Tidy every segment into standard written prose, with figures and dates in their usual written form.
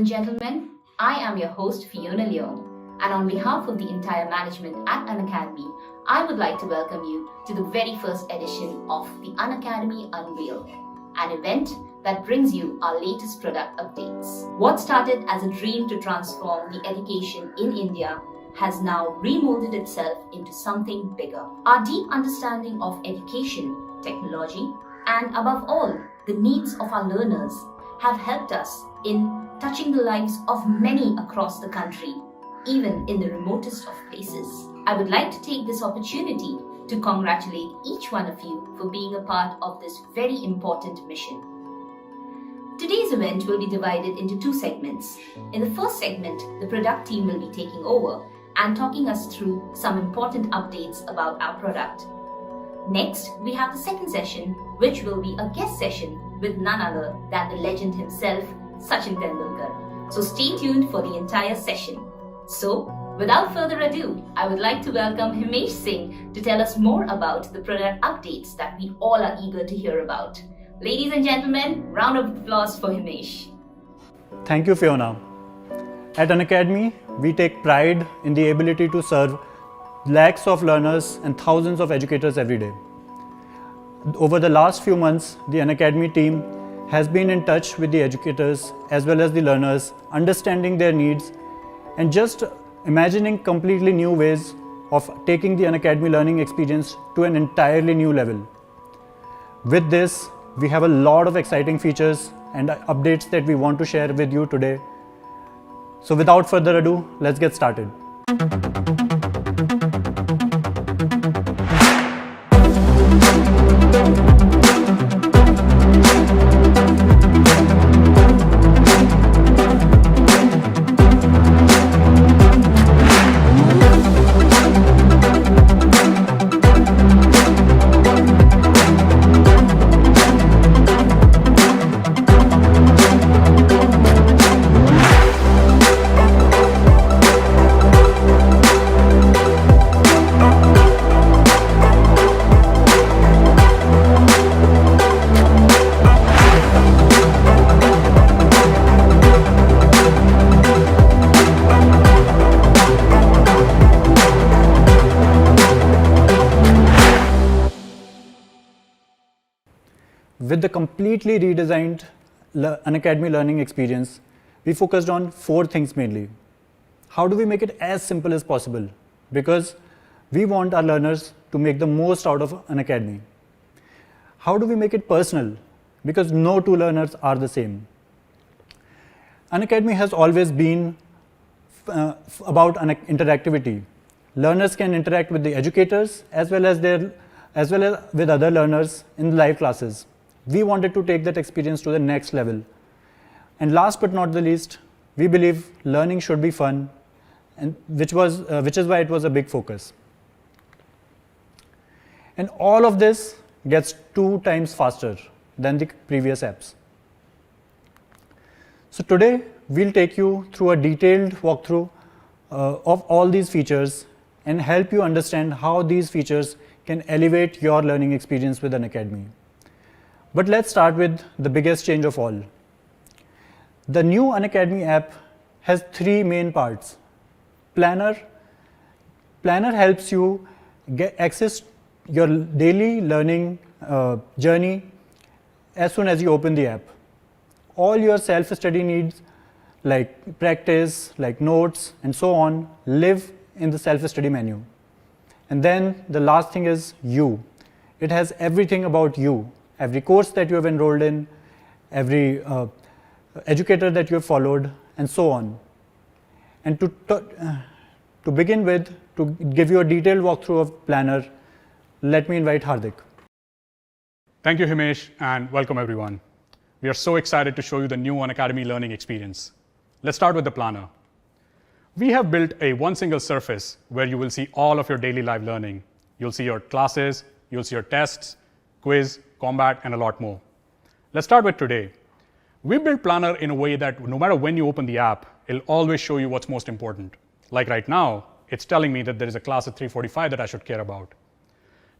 and gentlemen, I am your host Fiona Leon, and on behalf of the entire management at Unacademy, I would like to welcome you to the very first edition of the Unacademy Unveil, an event that brings you our latest product updates. What started as a dream to transform the education in India has now remolded itself into something bigger. Our deep understanding of education, technology, and above all, the needs of our learners have helped us in touching the lives of many across the country, even in the remotest of places. I would like to take this opportunity to congratulate each one of you for being a part of this very important mission. Today's event will be divided into two segments. In the first segment, the product team will be taking over and talking us through some important updates about our product. Next, we have the second session, which will be a guest session with none other than the legend himself, Sachin Tendulkar. So stay tuned for the entire session. So, without further ado, I would like to welcome Himesh Singh to tell us more about the product updates that we all are eager to hear about. Ladies and gentlemen, round of applause for Himesh. Thank you, Fiona. At Unacademy, we take pride in the ability to serve lakhs of learners and thousands of educators every day. Over the last few months, the Unacademy team has been in touch with the educators as well as the learners, understanding their needs and just imagining completely new ways of taking the Unacademy learning experience to an entirely new level. With this, we have a lot of exciting features and updates that we want to share with you today. So without further ado, let's get started. With the completely redesigned Unacademy learning experience, we focused on four things mainly. How do we make it as simple as possible? Because we want our learners to make the most out of Unacademy. How do we make it personal? Because no two learners are the same. Unacademy has always been about interactivity. Learners can interact with the educators as well as with other learners in live classes. We wanted to take that experience to the next level. And last but not the least, we believe learning should be fun, and which is why it was a big focus. And all of this gets 2 times faster than the previous apps. So today, we'll take you through a detailed walkthrough of all these features and help you understand how these features can elevate your learning experience with Unacademy. But let's start with the biggest change of all. The new Unacademy app has 3 main parts. Planner helps you get access your daily learning journey as soon as you open the app. All your self-study needs like practice, like notes and so on live in the self-study menu. And then the last thing is you. It has everything about you. Every course that you have enrolled in, every educator that you have followed, and so on. And to begin with, to give you a detailed walkthrough of Planner, let me invite Hardik. Thank you, Himesh, and welcome everyone. We are so excited to show you the new Unacademy learning experience. Let's start with the Planner. We have built a one single surface where you will see all of your daily live learning. You'll see your classes, you'll see your tests, quiz, combat, and a lot more. Let's start with today. We built Planner in a way that no matter when you open the app, it'll always show you what's most important. Like right now, it's telling me that there is a class at 3:45 that I should care about.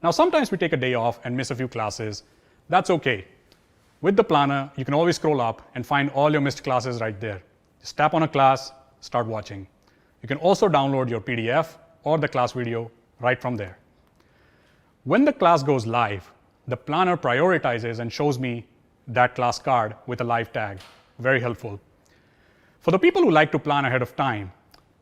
Now, sometimes we take a day off and miss a few classes. That's okay. With the Planner, you can always scroll up and find all your missed classes right there. Just tap on a class, start watching. You can also download your PDF or the class video right from there. When the class goes live, the planner prioritizes and shows me that class card with a live tag. Very helpful. For the people who like to plan ahead of time,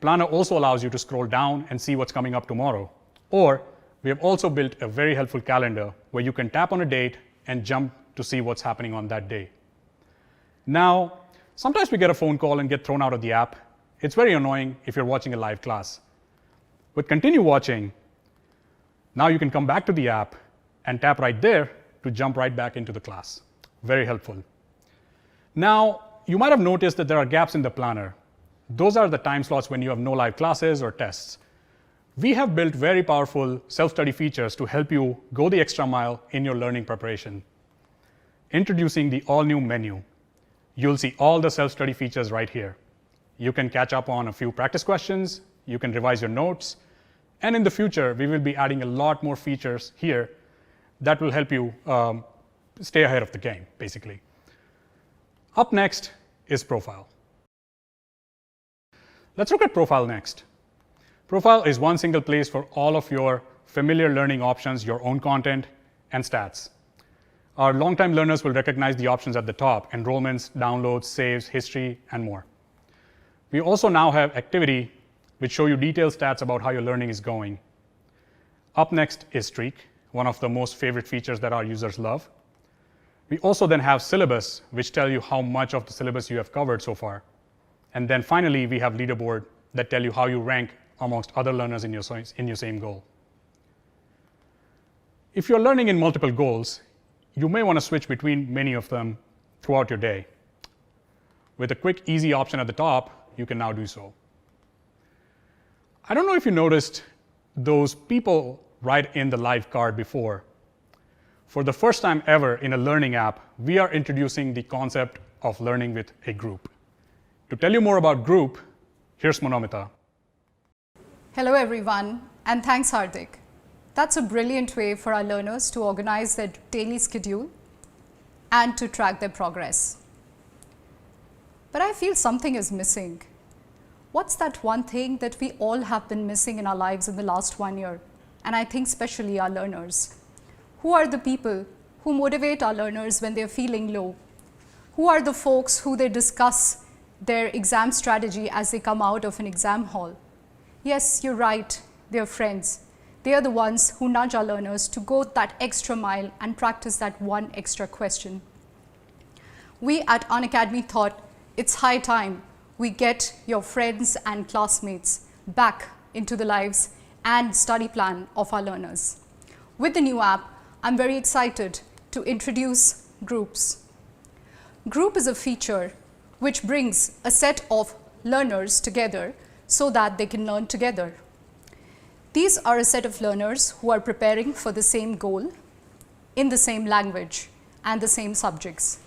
Planner also allows you to scroll down and see what's coming up tomorrow. Or we have also built a very helpful calendar where you can tap on a date and jump to see what's happening on that day. Now, sometimes we get a phone call and get thrown out of the app. It's very annoying if you're watching a live class. With Continue Watching, now you can come back to the app and tap right there to jump right back into the class. Very helpful. Now, you might have noticed that there are gaps in the planner. Those are the time slots when you have no live classes or tests. We have built very powerful self-study features to help you go the extra mile in your learning preparation. Introducing the all-new menu. You'll see all the self-study features right here. You can catch up on a few practice questions, you can revise your notes, and in the future, we will be adding a lot more features here that will help you stay ahead of the game, basically. Up next is Profile. Let's look at Profile next. Profile is one single place for all of your familiar learning options, your own content, and stats. Our longtime learners will recognize the options at the top: enrollments, downloads, saves, history, and more. We also now have Activity, which show you detailed stats about how your learning is going. Up next is Streak, one of the most favorite features that our users love. We also then have Syllabus, which tell you how much of the syllabus you have covered so far. And then finally, we have Leaderboard that tell you how you rank amongst other learners in your same goal. If you're learning in multiple goals, you may want to switch between many of them throughout your day. With a quick, easy option at the top, you can now do so. I don't know if you noticed those people right in the live card before. For the first time ever in a learning app, we are introducing the concept of learning with a group. To tell you more about group, here's Monomita. Hello everyone, and thanks Hardik. That's a brilliant way for our learners to organize their daily schedule and to track their progress. But I feel something is missing. What's that one thing that we all have been missing in our lives in the last 1 year? And I think especially our learners. Who are the people who motivate our learners when they're feeling low? Who are the folks who they discuss their exam strategy as they come out of an exam hall? Yes, you're right, they're friends. They are the ones who nudge our learners to go that extra mile and practice that one extra question. We at Unacademy thought it's high time we get your friends and classmates back into the lives and study plan of our learners. With the new app, I'm very excited to introduce Groups. Group is a feature which brings a set of learners together so that they can learn together. These are a set of learners who are preparing for the same goal in the same language and the same subjects.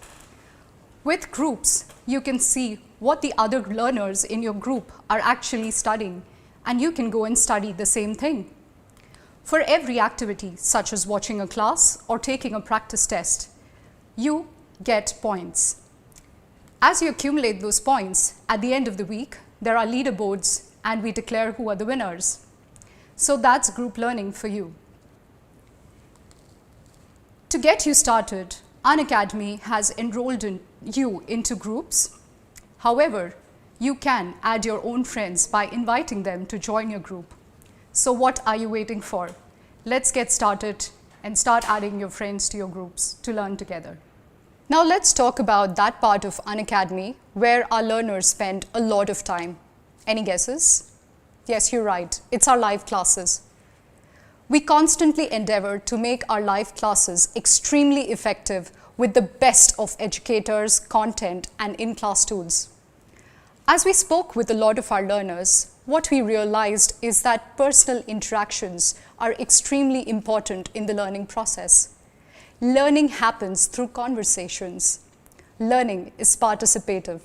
With Groups, you can see what the other learners in your group are actually studying, and you can go and study the same thing. For every activity, such as watching a class or taking a practice test, you get points. As you accumulate those points, at the end of the week, there are leaderboards and we declare who are the winners. So that's group learning for you. To get you started, Unacademy has enrolled you into groups. However, you can add your own friends by inviting them to join your group. So what are you waiting for? Let's get started and start adding your friends to your groups to learn together. Now let's talk about that part of Unacademy where our learners spend a lot of time. Any guesses? Yes, you're right. It's our live classes. We constantly endeavor to make our live classes extremely effective with the best of educators, content, and in-class tools. As we spoke with a lot of our learners, what we realized is that personal interactions are extremely important in the learning process. Learning happens through conversations. Learning is participative.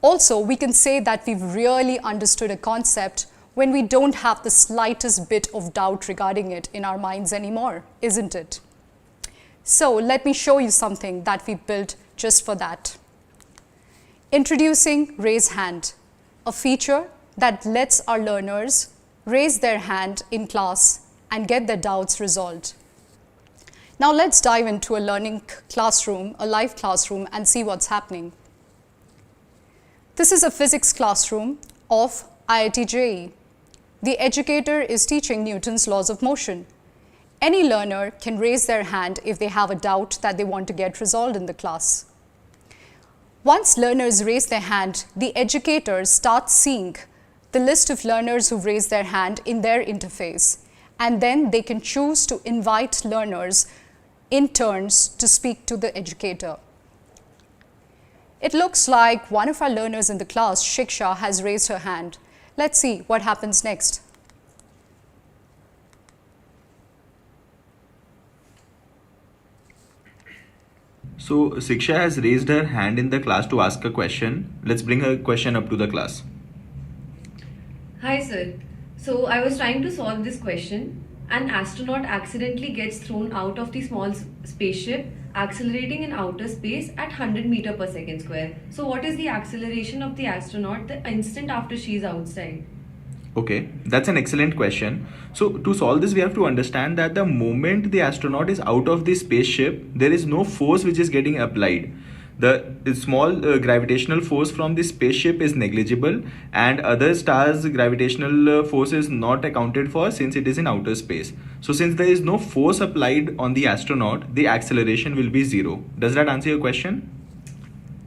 Also, we can say that we've really understood a concept when we don't have the slightest bit of doubt regarding it in our minds anymore, isn't it? So let me show you something that we built just for that. Introducing Raise Hand, a feature that lets our learners raise their hand in class and get their doubts resolved. Now let's dive into a learning classroom, a live classroom, and see what's happening. This is a physics classroom of IIT JEE. The educator is teaching Newton's laws of motion. Any learner can raise their hand if they have a doubt that they want to get resolved in the class. Once learners raise their hand, the educator starts seeing the list of learners who've raised their hand in their interface, and then they can choose to invite learners in turns to speak to the educator. It looks like one of our learners in the class, Shiksha, has raised her hand. Let's see what happens next. So Siksha has raised her hand in the class to ask a question. Let's bring her question up to the class. Hi sir. So I was trying to solve this question. An astronaut accidentally gets thrown out of the small spaceship accelerating in outer space at 100 meters per second square. So what is the acceleration of the astronaut the instant after she is outside? Okay, that's an excellent question. So to solve this, we have to understand that the moment the astronaut is out of the spaceship, there is no force which is getting applied. The small gravitational force from the spaceship is negligible, and other stars' gravitational force is not accounted for since it is in outer space. So since there is no force applied on the astronaut, the acceleration will be zero. Does that answer your question?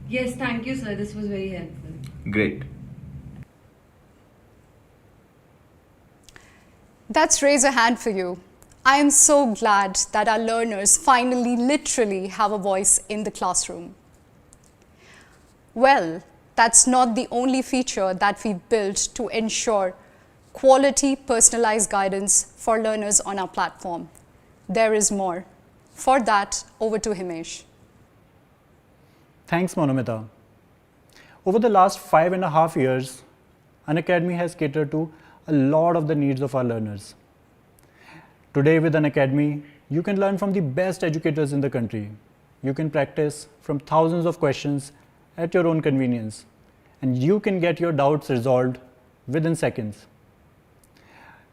Yes, thank you sir. This was very helpful. Great. That's raise a hand for you. I am so glad that our learners finally literally have a voice in the classroom. Well, that's not the only feature that we've built to ensure quality personalized guidance for learners on our platform. There is more. For that, over to Himesh. Thanks, Monumita. Over the last 5.5 years, Unacademy has catered to a lot of the needs of our learners. Today with Unacademy, you can learn from the best educators in the country. You can practice from thousands of questions at your own convenience, and you can get your doubts resolved within seconds.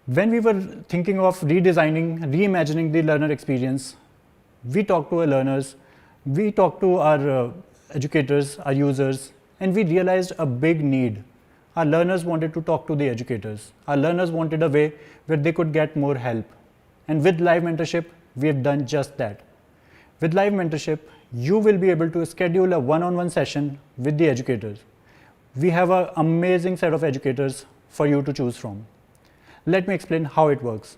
When we were thinking of reimagining the learner experience, we talked to our learners, we talked to our educators, our users, and we realized a big need. Our learners wanted to talk to the educators. Our learners wanted a way where they could get more help. And with live mentorship, we have done just that. With live mentorship, you will be able to schedule a one-on-one session with the educators. We have an amazing set of educators for you to choose from. Let me explain how it works.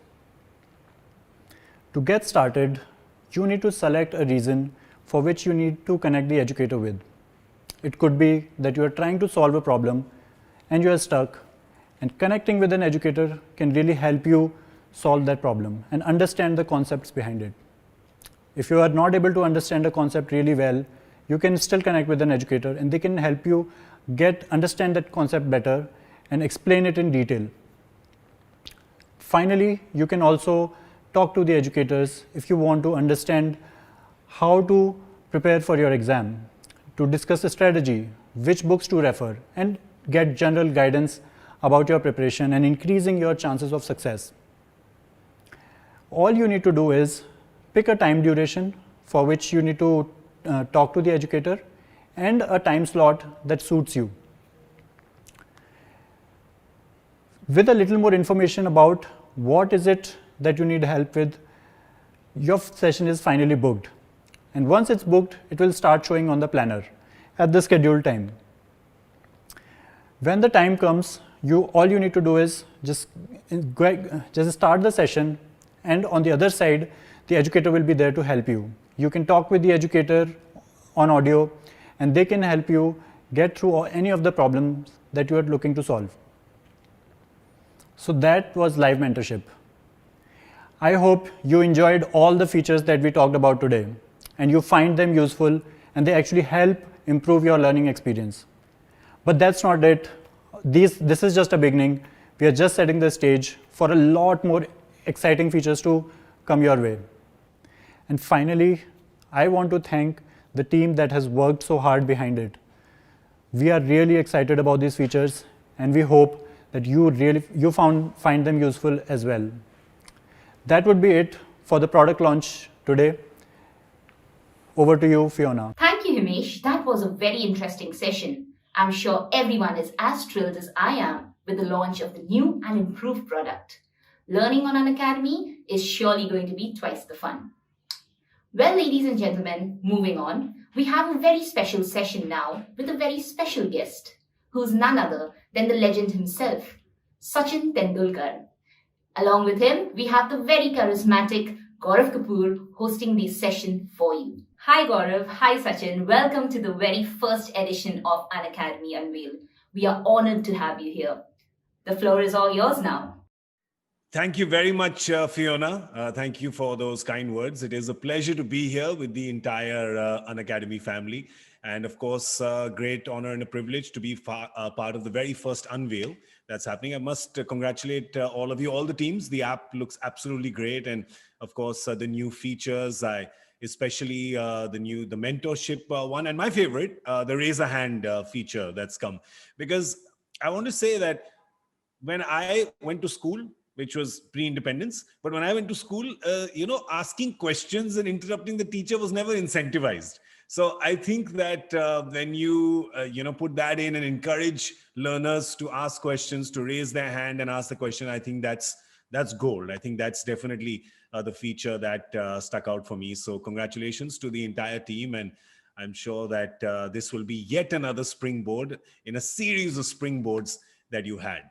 To get started, you need to select a reason for which you need to connect the educator with. It could be that you are trying to solve a problem and you are stuck, and connecting with an educator can really help you solve that problem and understand the concepts behind it. If you are not able to understand a concept really well, you can still connect with an educator and they can help you understand that concept better and explain it in detail. Finally, you can also talk to the educators if you want to understand how to prepare for your exam, to discuss a strategy, which books to refer, and get general guidance about your preparation and increasing your chances of success. All you need to do is pick a time duration for which you need to talk to the educator and a time slot that suits you. With a little more information about what is it that you need help with, your session is finally booked. And once it's booked, it will start showing on the planner at the scheduled time. When the time comes, all you need to do is just start the session, and on the other side, the educator will be there to help you. You can talk with the educator on audio, and they can help you get through any of the problems that you are looking to solve. So that was live mentorship. I hope you enjoyed all the features that we talked about today, and you find them useful, and they actually help improve your learning experience. But that's not it. This is just a beginning. We are just setting the stage for a lot more exciting features to come your way. And finally, I want to thank the team that has worked so hard behind it. We are really excited about these features, and we hope that you find them useful as well. That would be it for the product launch today. Over to you, Fiona. Thank you, Himesh. That was a very interesting session. I'm sure everyone is as thrilled as I am with the launch of the new and improved product. Learning on Unacademy is surely going to be twice the fun. Well, ladies and gentlemen, moving on, we have a very special session now with a very special guest, who's none other than the legend himself, Sachin Tendulkar. Along with him, we have the very charismatic Gaurav Kapoor hosting this session for you. Hi Gaurav, hi Sachin, welcome to the very first edition of Unacademy Unveil. We are honored to have you here. The floor is all yours now. Thank you very much, Fiona. Thank you for those kind words. It is a pleasure to be here with the entire Unacademy family. And of course, great honor and a privilege to be part of the very first unveil that's happening. I must congratulate all of you, all the teams. The app looks absolutely great. And of course, the new features, especially the mentorship one. And my favorite, the raise a hand feature that's come. Because I want to say that when I went to school, which was pre-independence, but when I went to school, asking questions and interrupting the teacher was never incentivized. So I think that when you put that in and encourage learners to ask questions, to raise their hand and ask the question, I think that's gold. I think that's definitely the feature that stuck out for me. So congratulations to the entire team, and I'm sure that this will be yet another springboard in a series of springboards that you had.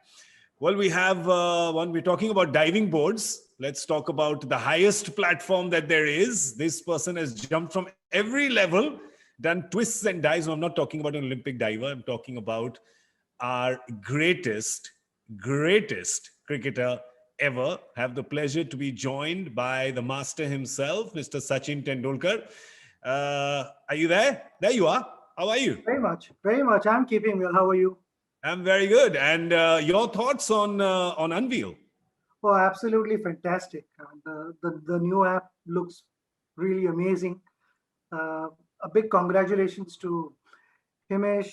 Well, we have one. We're talking about diving boards. Let's talk about the highest platform that there is. This person has jumped from every level, done twists and dives. I'm not talking about an Olympic diver. I'm talking about our greatest cricketer ever. Have the pleasure to be joined by the master himself, Mr. Sachin Tendulkar. Are you there? There you are. How are you? Very much. I'm keeping well. How are you? I'm very good. And your thoughts on Unveil? Oh, absolutely fantastic. The new app looks really amazing. A big congratulations to Himesh,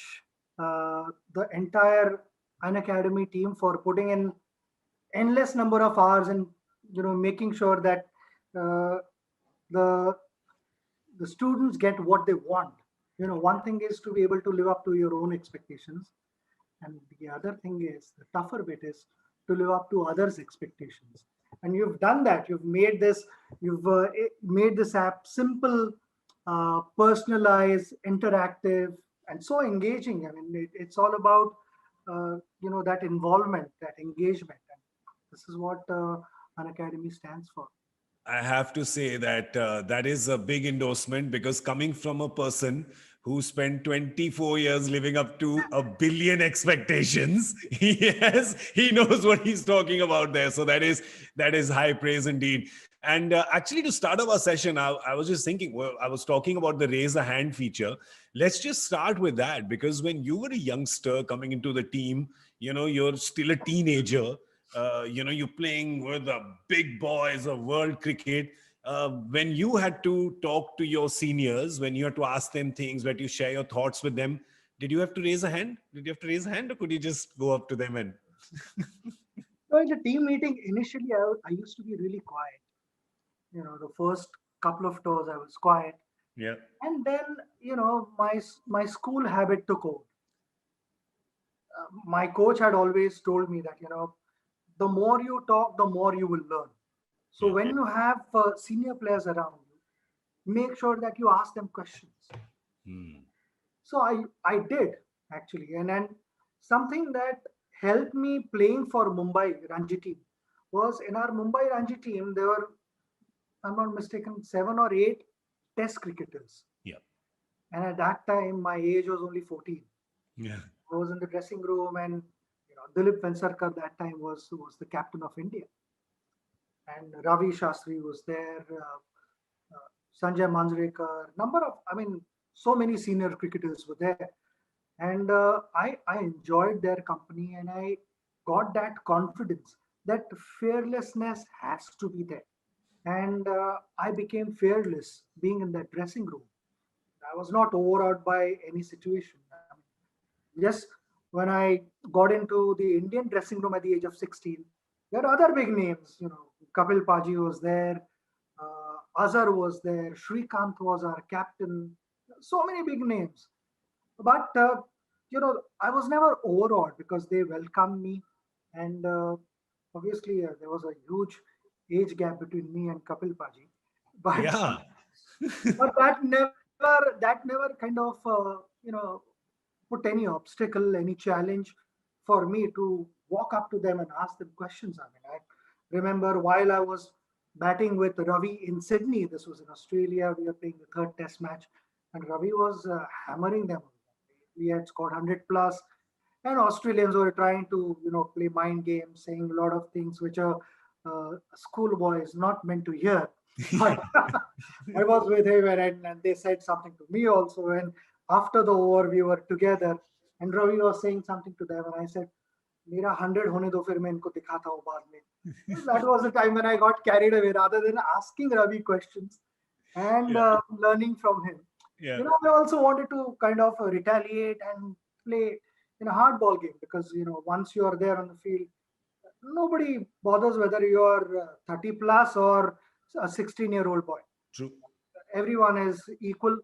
the entire Unacademy team for putting in endless number of hours and making sure that the students get what they want. One thing is to be able to live up to your own expectations. And the other thing is, the tougher bit is to live up to others' expectations. And you've done that. You've made this app simple, personalized, interactive, and so engaging. I mean, it's all about that involvement, that engagement. And this is what Unacademy stands for. I have to say that that is a big endorsement, because coming from a person who spent 24 years living up to 1 billion expectations, yes, he knows what he's talking about there. So that is high praise indeed. And actually, to start off our session, I was just thinking, well, I was talking about the raise a hand feature. Let's just start with that, because when you were a youngster coming into the team, you're still a teenager. You're playing with the big boys of world cricket. When you had to talk to your seniors, when you had to ask them things, where you share your thoughts with them, did you have to raise a hand? Or could you just go up to them and? So in the team meeting, initially I used to be really quiet. The first couple of tours I was quiet. Yeah. And then, my school habit took over. My coach had always told me that, the more you talk, the more you will learn. So when you have senior players around you, make sure that you ask them questions. So I did, actually. And then something that helped me playing for Mumbai Ranji team was, in our Mumbai Ranji team, there were, if I'm not mistaken, 7 or 8 test cricketers. Yeah. And at that time, my age was only 14. Yeah. I was in the dressing room, and Dilip Vengsarkar that time was the captain of India. And Ravi Shastri was there, Sanjay Manjrekar, so many senior cricketers were there. And I enjoyed their company, and I got that confidence, that fearlessness has to be there. And I became fearless being in that dressing room. I was not overawed by any situation. Yes, when I got into the Indian dressing room at the age of 16, there are other big names. Kapil Paji was there, Azhar was there, Shrikant was our captain. So many big names. But I was never overawed because they welcomed me, and obviously there was a huge age gap between me and Kapil Paji. But Yeah. but that never kind of put any obstacle, any challenge for me to walk up to them and ask them questions. I mean, I remember while I was batting with Ravi in Sydney, this was in Australia, we were playing the third test match, and Ravi was hammering them. We had scored 100 plus, and Australians were trying to play mind games, saying a lot of things which a schoolboy is not meant to hear. But I was with him, and they said something to me also. And after the over, we were together, and Ravi was saying something to them, and I said, "मेरा 100 होने दो, फिर मैं इनको दिखाता हूँ बाद में." That was the time when I got carried away. Rather than asking Ravi questions and Yeah. learning from him, Yeah. I also wanted to kind of retaliate and play in a hardball game because once you are there on the field, nobody bothers whether you are 30 plus or a 16-year-old boy. True. Everyone is equal.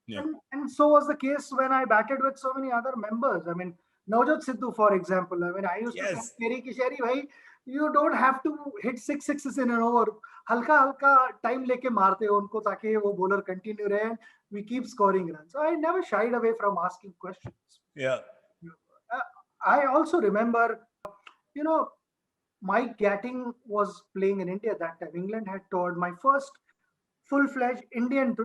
Yeah. And so was the case when I batted with so many other members. I mean, Navjot Sidhu, for example. I mean, I used to Yes. say, Teri ki sheri, bhai, you don't have to hit 6 sixes in an over. Halka halka time leke marte ho unko ताकि वो bowler continue रहे and we keep scoring runs. So I never shied away from asking questions. Yeah. Uh, I also remember, you know, Mike Gatting was playing in India that time. England had toured my first full-fledged Indian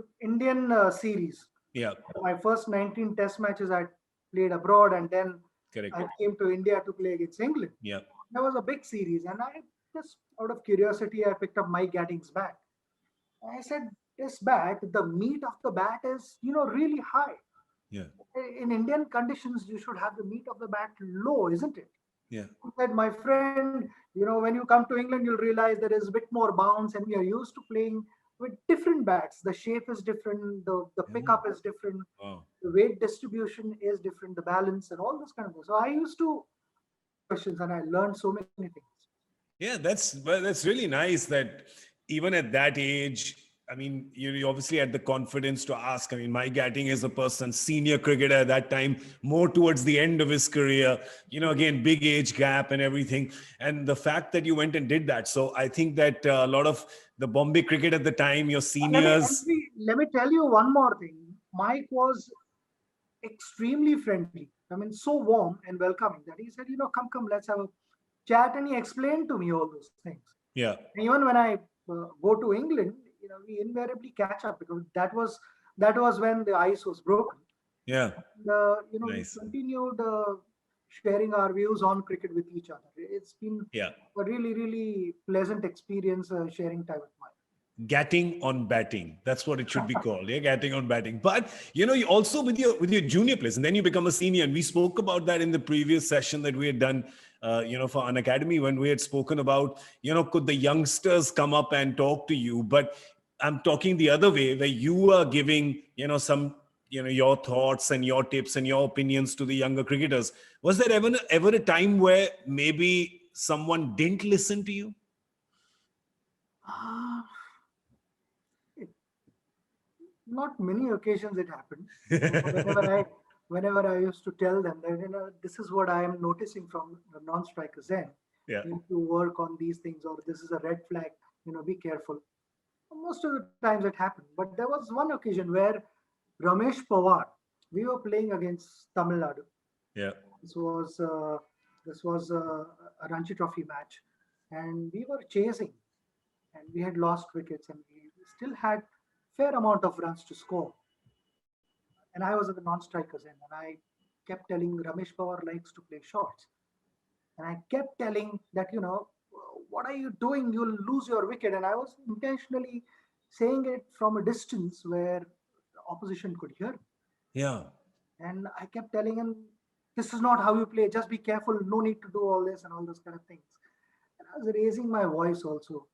series. Yeah. My first 19 Test matches I played abroad, and then Correct. I came to India to play against England. Yeah. That was a big series, and I just out of curiosity I picked up Mike Gatting's bat. I said, "This bat, the meat of the bat is really high. Yeah. In Indian conditions, you should have the meat of the bat low, isn't it?" Yeah. He said, "My friend, when you come to England, you'll realize there is a bit more bounce, and we are used to playing with different bats. The shape is different, the pickup is different, Wow. the weight distribution is different, the balance, and all this kind of thing." So I used to questions, and I learned so many things. Yeah, that's really nice that even at that age, I mean, you obviously had the confidence to ask. I mean, Mike Gatting is a person, senior cricketer at that time, more towards the end of his career, again, big age gap and everything. And the fact that you went and did that. So I think that a lot of the Bombay cricket at the time, your seniors. Let me tell you one more thing. Mike was extremely friendly. I mean, so warm and welcoming that he said, come, let's have a chat. And he explained to me all those things. Yeah. And even when I go to England, we invariably catch up because that was when the ice was broken. Yeah. And, Nice. we continued sharing our views on cricket with each other. It's been Yeah. a really, really pleasant experience sharing time with Mike. Gatting on batting. That's what it should be called. Yeah, gatting on batting. But you also with your junior players, and then you become a senior. And we spoke about that in the previous session that we had done, for Unacademy, when we had spoken about, could the youngsters come up and talk to you? But I'm talking the other way, where you are giving, some, your thoughts and your tips and your opinions to the younger cricketers. Was there ever a time where maybe someone didn't listen to you? Not many occasions it happened. Whenever I used to tell them that this is what I am noticing from the non-strikers end. Yeah. You need to work on these things, or this is a red flag. Be careful. Most of the times it happened, but there was one occasion where Ramesh Pawar, we were playing against Tamil Nadu. Yeah. This was a Ranji Trophy match, and we were chasing, and we had lost wickets, and we still had fair amount of runs to score. And I was at the non-strikers end, and I kept telling Ramesh Pawar likes to play shots, and I kept telling that what are you doing? You'll lose your wicket. And I was intentionally saying it from a distance where the opposition could hear me. Yeah. And I kept telling him, this is not how you play. Just be careful. No need to do all this and all those kind of things. And I was raising my voice also.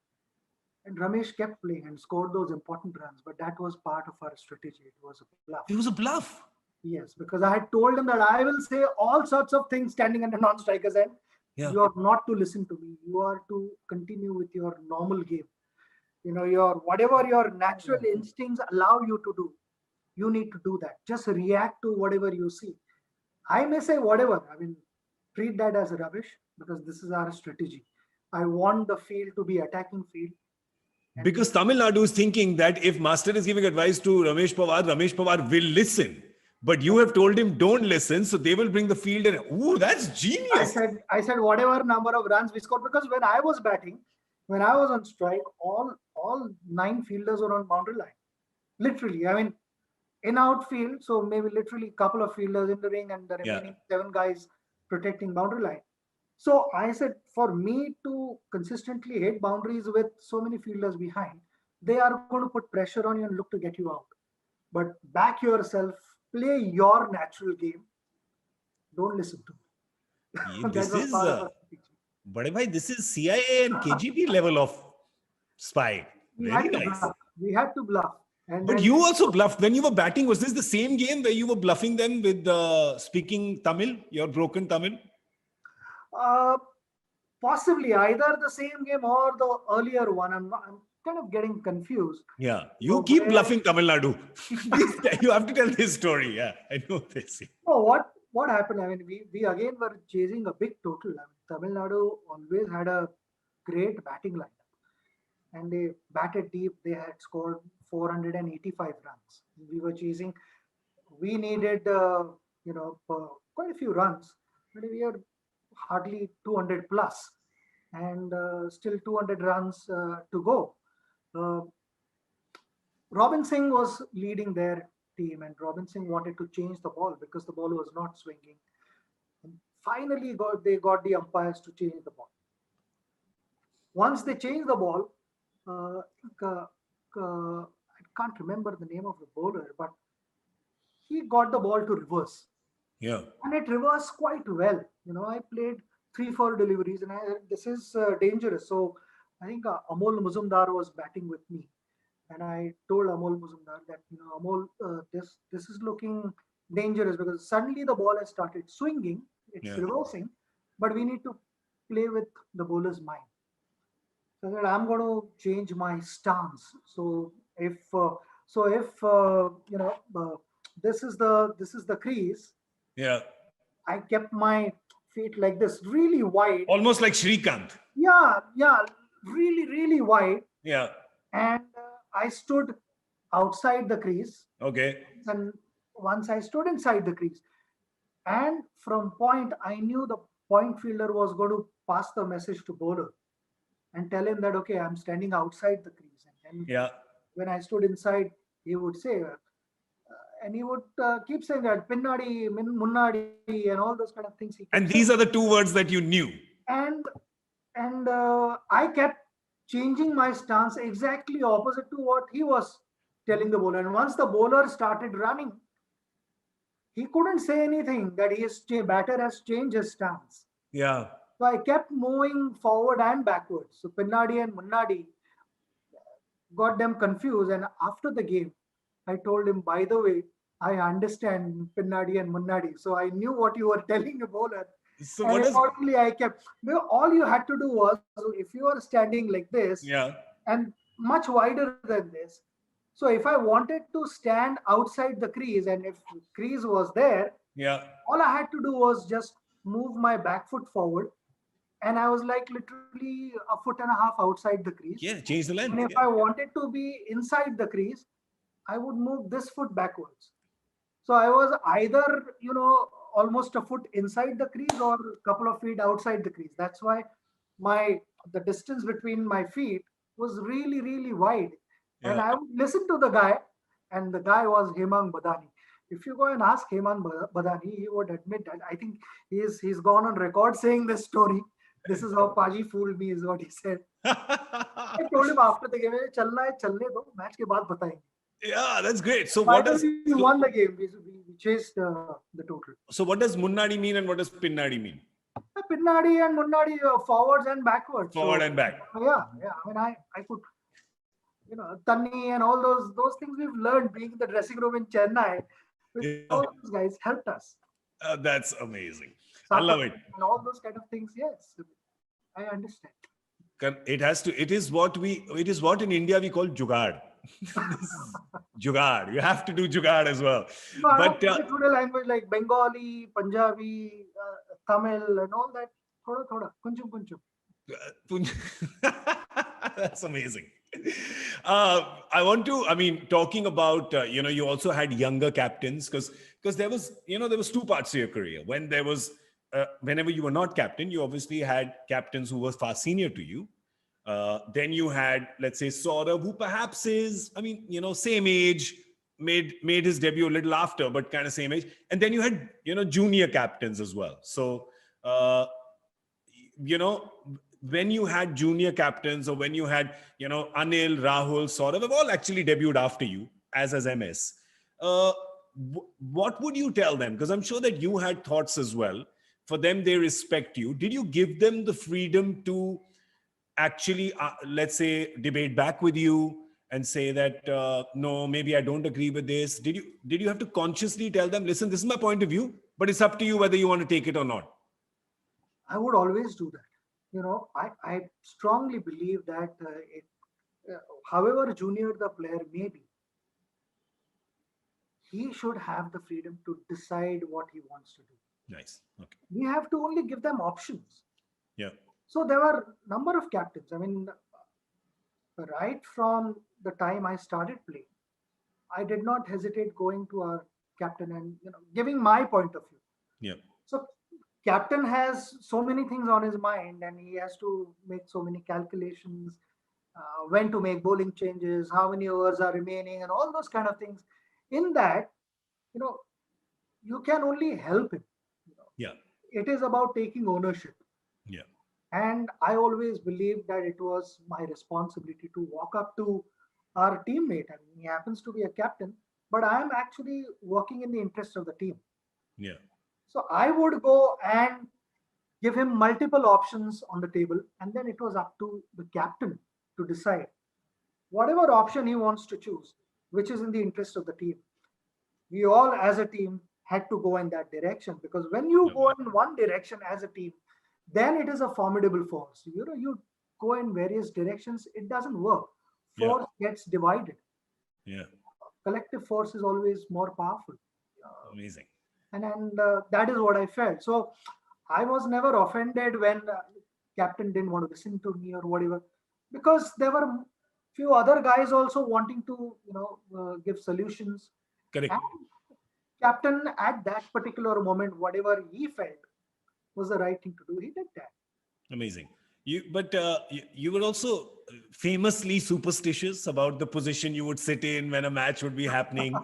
And Ramesh kept playing and scored those important runs. But that was part of our strategy. It was a bluff. It was a bluff. Yes, because I had told him that I will say all sorts of things standing at a non-striker's end. Yeah. You are not to listen to me. You are to continue with your normal game. Your whatever your natural instincts allow you to do, you need to do that. Just react to whatever you see. I may say whatever. I mean, treat that as rubbish because this is our strategy. I want the field to be attacking field. Because Tamil Nadu is thinking that if Master is giving advice to Ramesh Pawar will listen. But you have told him don't listen, so they will bring the field and ooh, that's genius. I said whatever number of runs we scored, because when I was batting, when I was on strike, all 9 fielders were on boundary line. Literally, I mean, in outfield, so maybe literally a couple of fielders in the ring and the remaining 7 guys protecting boundary line. So I said, for me to consistently hit boundaries with so many fielders behind, they are going to put pressure on you and look to get you out. But back yourself, play your natural game. Don't listen to me. This is, but bhai, this is CIA and KGB level of spy. Very nice. We had to bluff. And but you also bluffed when you were batting. Was this the same game where you were bluffing them with speaking Tamil, your broken Tamil? Possibly either the same game or the earlier one. I'm kind of getting confused. Yeah, you keep bluffing Tamil Nadu. You have to tell this story. Yeah, I know this. Oh, what happened? I mean, we again were chasing a big total. I mean, Tamil Nadu always had a great batting lineup, and they batted deep. They had scored 485 runs. We were chasing. We needed, quite a few runs, but we had hardly 200 plus, and still 200 runs to go. Robin Singh was leading their team, and Robin Singh wanted to change the ball because the ball was not swinging. And finally, they got the umpires to change the ball. Once they changed the ball, I can't remember the name of the bowler, but he got the ball to reverse. Yeah. And it reversed quite well. I played 3-4 deliveries, and this is dangerous. So I think Amol Muzumdar was batting with me. And I told Amol Muzumdar that, Amol, this is looking dangerous because suddenly the ball has started swinging, it's reversing, but we need to play with the bowler's mind. So that I'm going to change my stance. So if this is the crease. Yeah. I kept my feet like this, really wide. Almost like Shrikant. Yeah, really, really wide. Yeah. And I stood outside the crease. Okay. And once I stood inside the crease, and from point, I knew the point fielder was going to pass the message to bowler and tell him that, okay, I'm standing outside the crease. And then when I stood inside, he would say, and he would keep saying that pinnadi, munnadi, and all those kind of things. And these are the 2 words that you knew. And I kept changing my stance exactly opposite to what he was telling the bowler. And once the bowler started running, he couldn't say anything that his batter has changed his stance. Yeah. So I kept moving forward and backwards. So Pinnadi and Munnadi got them confused. And after the game, I told him, by the way, I understand Pinnadi and Munnadi. So I knew what you were telling the bowler. So and accordingly, I kept. All you had to do was, if you are standing like this, and much wider than this. So if I wanted to stand outside the crease, and if the crease was there, all I had to do was just move my back foot forward, and I was like literally 1.5 feet outside the crease. Yeah, change the length. And if I wanted to be inside the crease, I would move this foot backwards. So I was either, almost a foot inside the crease or a couple of feet outside the crease. That's why the distance between my feet was really, really wide. Yeah. And I would listen to the guy, and the guy was Hemang Badani. If you go and ask Hemang Badani, he would admit that. I think he's gone on record saying this story. This is how Paji fooled me, is what he said. I told him after the game, chalna hai, chalne do, match ke baad batayenge. Yeah, that's great. So what does we won the game? We chased the total. So what does Munnadi mean and what does Pinnadi mean? Pinnadi and Munnadi, forwards and backwards. Forward and back. Yeah. I mean, I could, Tanni and all those things we've learned being in the dressing room in Chennai. All those guys helped us. That's amazing. I love it. And all those kind of things. Yes, I understand. It is what in India we call jugaad. Jugaad. You have to do jugaad as well. No, I But have a language like Bengali, Punjabi, Tamil, and all that. Thoda, kunchum, kunchum. that's amazing. Talking about, you also had younger captains because there was two parts to your career. When there was, whenever you were not captain, you obviously had captains who were far senior to you. Then you had, let's say, Saurabh, who perhaps is, same age, made his debut a little after, but kind of same age. And then you had, junior captains as well. So, when you had junior captains or when you had, Anil, Rahul, Saurabh have all actually debuted after you as MS. What would you tell them? Because I'm sure that you had thoughts as well. For them, they respect you. Did you give them the freedom to actually, let's say, debate back with you and say that, no, maybe I don't agree with this? Did you have to consciously tell them, listen, this is my point of view, but it's up to you whether you want to take it or not? I would always do that. I strongly believe that however junior the player may be, he should have the freedom to decide what he wants to do. Nice. Okay. We have to only give them options. Yeah. So there were a number of captains. Right from the time I started playing, I did not hesitate going to our captain and giving my point of view. Yeah. So captain has so many things on his mind and he has to make so many calculations, when to make bowling changes, how many overs are remaining, and all those kind of things. In that, you can only help him. Yeah. It is about taking ownership. Yeah. And I always believed that it was my responsibility to walk up to our teammate. He happens to be a captain, but I am actually working in the interest of the team. Yeah. So I would go and give him multiple options on the table, and then it was up to the captain to decide whatever option he wants to choose, which is in the interest of the team. We all as a team had to go in that direction, because when you go in one direction as a team, then it is a formidable force. You go in various directions, it doesn't work. Force gets divided. Yeah. Collective force is always more powerful. Amazing. And that is what I felt. So I was never offended when captain didn't want to listen to me or whatever, because there were few other guys also wanting to give solutions. Correct. And captain at that particular moment, whatever he felt was the right thing to do, he did that. Amazing. You were also famously superstitious about the position you would sit in when a match would be happening.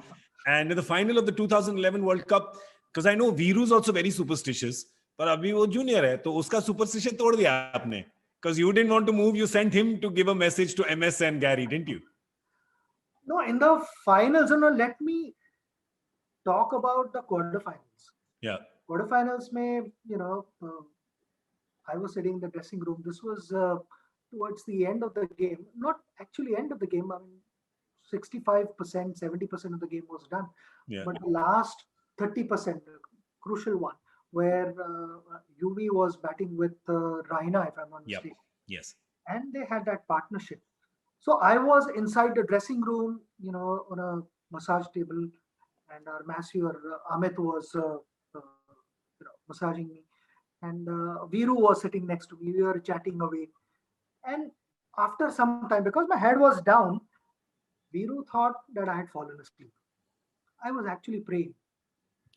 And in the final of the 2011 World Cup, because I know Viru is also very superstitious, but abhi wo junior hai, to uska superstition tod diya aapne. Because you didn't want to move, you sent him to give a message to MS and Gary, didn't you? No, in the finals, let me talk about the quarterfinals. Yeah. Quarterfinals may, I was sitting in the dressing room. This was towards the end of the game. Not actually end of the game. 65%, 70% of the game was done. Yeah. But the last 30%, crucial one, where UV was batting with Raina, if I'm not mistaken. Yes. And they had that partnership. So I was inside the dressing room, on a massage table, and our masseur Amit was massaging me, and Viru was sitting next to me. We were chatting away, and after some time, because my head was down, Viru thought that I had fallen asleep. I was actually praying.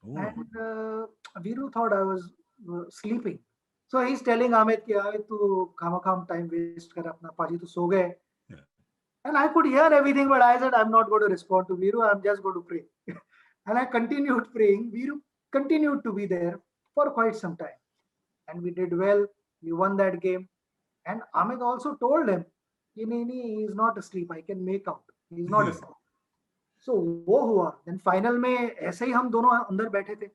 Ooh. And Viru thought I was sleeping. So he's telling Amit, ki Amit, tu kham time waste kar apna, Paji tu so gaye. Yeah. And I could hear everything, but I said, I'm not going to respond to Viru. I'm just going to pray. And I continued praying. Viru continued to be there for quite some time. And we did well. We won that game. And Amit also told him, he is not asleep. I can make out. He's not asleep. So वो हुआ. Then final में ऐसे ही हम दोनों अंदर बैठे थे.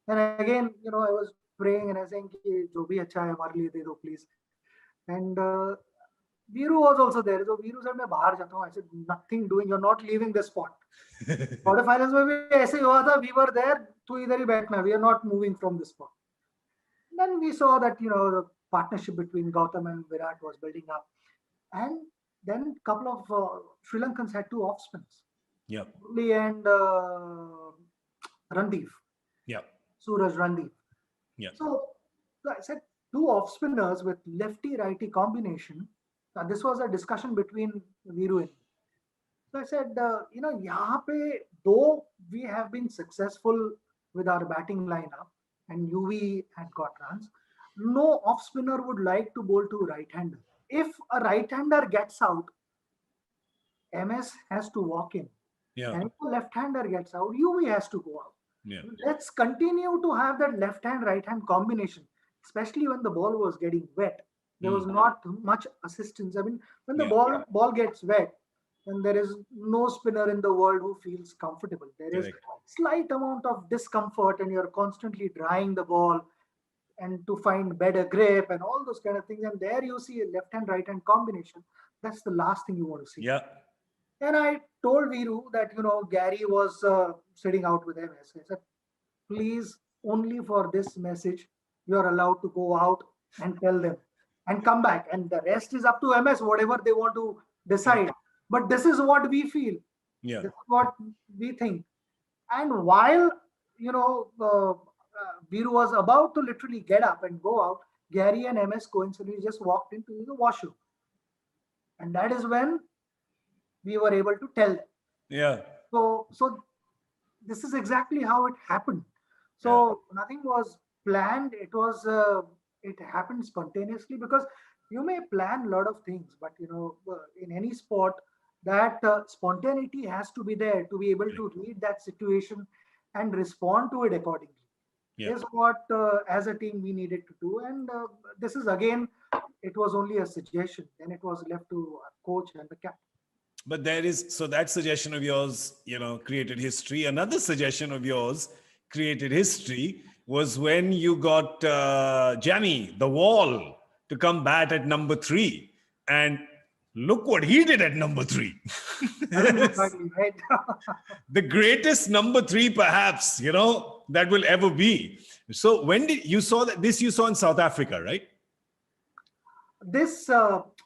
And again, I was praying and I was saying कि जो भी अच्छा है हमारे लिए दे दो please. And Viru was also there. So Viru said, मैं बाहर जाता हूँ. I said, nothing doing. You're not leaving this spot. Quarterfinals में भी ऐसे ही हुआ था. We were there. तू इधर ही बैठना. We are not moving from this spot. Then we saw that the partnership between Gautam and Virat was building up, and then a couple of Sri Lankans had two off spins. Yeah. Murali and Randeep. Yeah. Suraj Randeep. Yeah. So I said two off spinners with lefty righty combination. This was a discussion between Viru and me. So I said, यहाँ पे though we have been successful with our batting lineup and UV had got runs, no off spinner would like to bowl to right-hander. If a right-hander gets out, MS has to walk in. Yeah. And if a left-hander gets out, UV has to go out. Yeah. Let's continue to have that left-hand, right-hand combination, especially when the ball was getting wet. There was not much assistance. I mean, when the ball gets wet, then there is no spinner in the world who feels comfortable. There is slight amount of discomfort and you're constantly drying the ball and to find better grip and all those kind of things. And there you see a left-hand, right-hand combination. That's the last thing you want to see. Yeah. And I told Viru that, Gary was sitting out with MS. I said, please, only for this message, you're allowed to go out and tell them and come back. And the rest is up to MS, whatever they want to decide. But this is what we feel. Yeah. This is what we think. And while, Viru was about to literally get up and go out, Gary and MS coincidentally just walked into the washroom. And that is when we were able to tell them. Yeah. So this is exactly how it happened. So nothing was planned. It happened spontaneously, because you may plan a lot of things, but in any sport, that spontaneity has to be there to be able to read that situation and respond to it accordingly. Is what as a team we needed to do. And this is again, it was only a suggestion. Then it was left to our coach and the captain. But so that suggestion of yours, created history. Another suggestion of yours created history was when you got Jamie, the Wall, to come bat at number 3. And look what he did at number 3. Right. The greatest number 3, perhaps, that will ever be. So when did you saw that? This you saw in South Africa, right? This,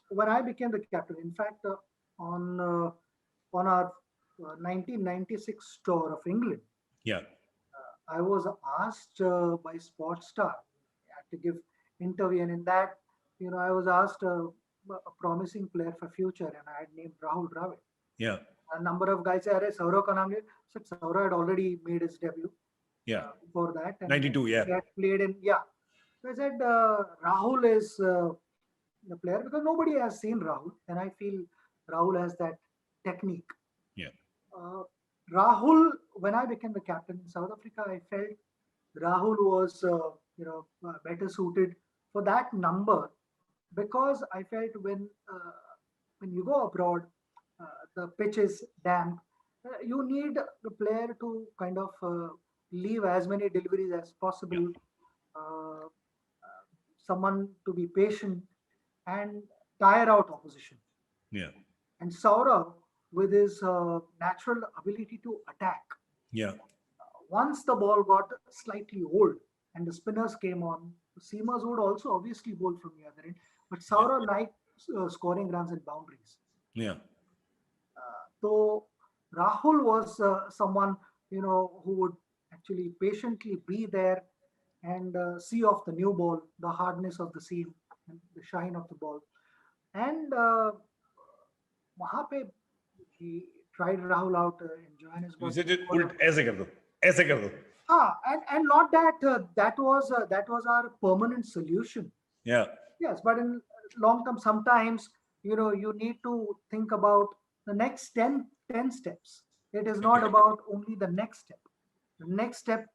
when I became the captain, in fact, on our 1996 tour of England, I was asked by Sportstar to give interview, and in that, I was asked a promising player for future, and I had named Rahul Dravid. Yeah. A number of guys said, Saurav ka naam liya. I said Saurav had already made his debut. Yeah. Before that. And 92, he had played in, So I said, Rahul is the player, because nobody has seen Rahul, and I feel Rahul has that technique. Yeah. Rahul, when I became the captain in South Africa, I felt Rahul was, better suited for that number, because I felt when you go abroad, the pitch is damp. You need the player to kind of leave as many deliveries as possible. Someone to be patient and tire out opposition. Yeah. And Saurav, with his natural ability to attack. Yeah. Once the ball got slightly old and the spinners came on, the seamers would also obviously bowl from the other end. But Saurav liked scoring runs and boundaries. Yeah. So Rahul was someone, who would actually patiently be there and see off the new ball, the hardness of the seam, and the shine of the ball. And वहाँ पे he tried Rahul out in Johannesburg. You said ऐसे कर दो, ऐसे कर दो. And not that that was our permanent solution. Yeah. Yes, but in long term, sometimes you need to think about the next 10 steps. It is not about only the next step. The next step,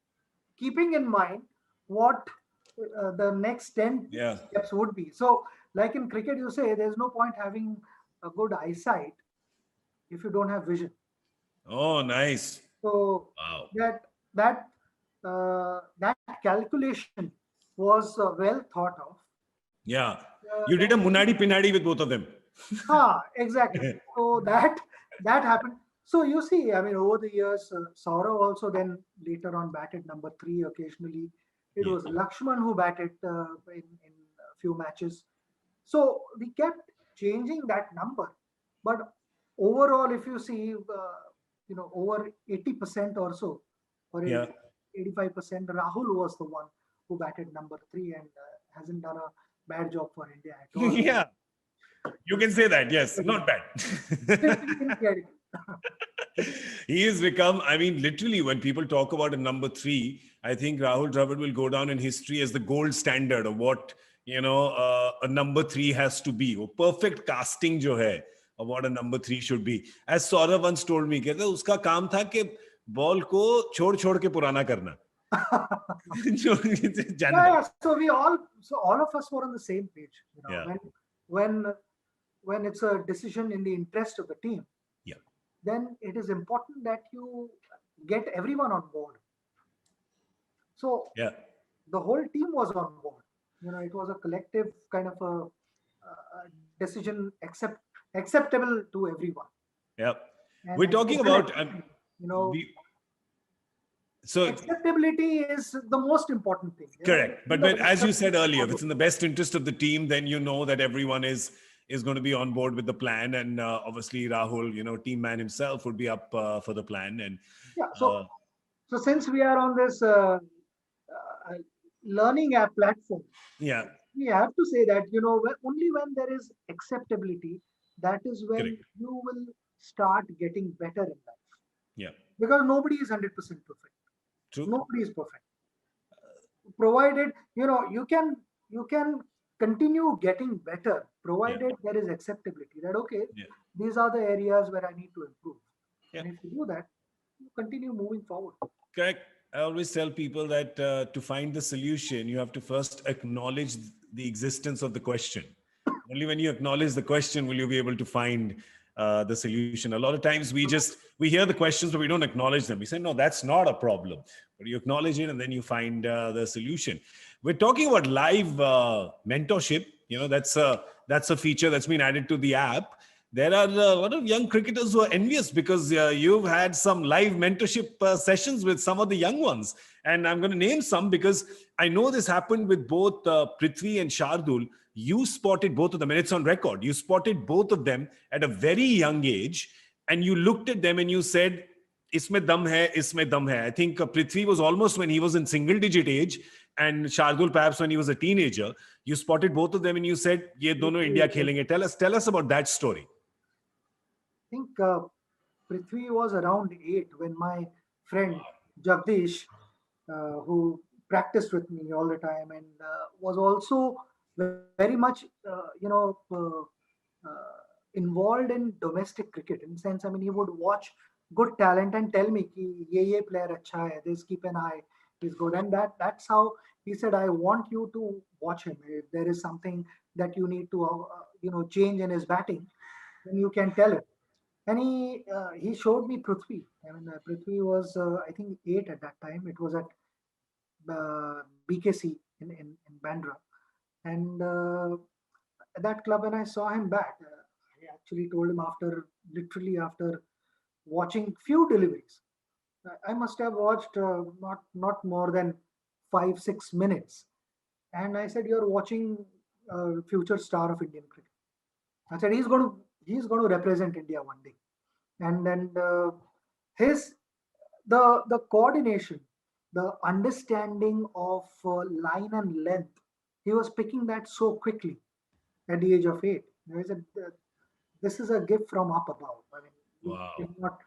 keeping in mind what the next 10 steps would be. So, like in cricket, you say there's no point having a good eyesight if you don't have vision. Oh, nice. So that calculation was well thought of. Yeah. You did a Munadi Pinadi with both of them. Exactly. So that happened. So you see, I mean, over the years, Saurav also then later on batted number three occasionally. It Yeah. was Lakshman who batted in a few matches. So we kept changing that number. But overall, if you see, over 80% or so, or Yeah. 85%, Rahul was the one who batted number three and hasn't done a bad job for India at all. Yeah. You can say that. Yes. Not bad. Didn't get it. He has become, I mean, literally, when people talk about a number three, I think Rahul Dravid will go down in history as the gold standard of what, a number three has to be. वो perfect casting जो है of what a number three should be. As Saurav once told me, कहते उसका काम था कि ball को छोड़ छोड़ के पुराना करना. Yeah. So all of us were on the same page. Yeah. When it's a decision in the interest of the team, Yeah. then it is important that you get everyone on board. So Yeah. the whole team was on board. It was a collective kind of a decision acceptable to everyone. Yeah. And We're talking about, we- so acceptability is the most important thing. correct. But as you said earlier, if it's in the best interest of the team, then you know that everyone is going to be on board with the plan. And obviously, Rahul, team man himself, would be up for the plan. And Yeah. So since we are on this learning app platform, yeah, we have to say that only when there is acceptability, that is when correct. you will start getting better in life. Yeah, Because nobody is 100% perfect. true. Nobody is perfect. Provided you can continue getting better, provided there is acceptability that okay, Yeah. these are the areas where I need to improve. Yeah. And if you do that, you continue moving forward. Correct. I always tell people that to find the solution, you have to first acknowledge the existence of the question. Only when you acknowledge the question will you be able to find the solution. A lot of times we hear the questions, but we don't acknowledge them. We say, no, that's not a problem. But you acknowledge it and then you find the solution. We're talking about live mentorship. That's a feature that's been added to the app. There are a lot of young cricketers who are envious because you've had some live mentorship sessions with some of the young ones. And I'm going to name some because I know this happened with both Prithvi and Shardul. You spotted both of them, and it's on record. You spotted both of them at a very young age, and you looked at them and you said, Isme dum hai, isme dum hai. I think Prithvi was almost when he was in single digit age, and Shardul perhaps when he was a teenager. You spotted both of them and you said, Ye dono India khelenge. Tell us about that story. I think Prithvi was around 8 when my friend Jagdish, who practiced with me all the time and was also very much, involved in domestic cricket. In the sense, I mean, he would watch good talent and tell me, ki, ye player acha hai, this keep an eye, he's good. And that's how he said, I want you to watch him. If there is something that you need to, change in his batting, then you can tell him. And he showed me Prithvi. I mean, Prithvi was I think 8 at that time. It was at BKC in Bandra, and at that club when I saw him bat, I actually told him literally after watching few deliveries. I must have watched not more than 5-6 minutes, and I said, "You're watching future star of Indian cricket." I said, "He's going to represent India one day," and then his the coordination, the understanding of line and length, he was picking that so quickly at the age of 8. I said, this is a gift from up above. I mean, you Wow. cannot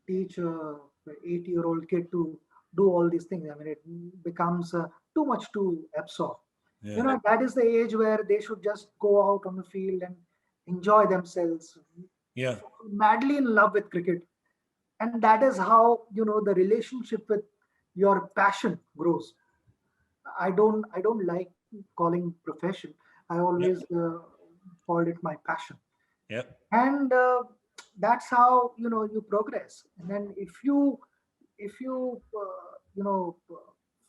teach a 8-year-old kid to do all these things. I mean, it becomes too much to absorb. Yeah. That is the age where they should just go out on the field and enjoy themselves, Yeah. madly in love with cricket. And that is how the relationship with your passion grows. I don't like calling profession. I always called it my passion. Yeah. And that's how you progress. And then if you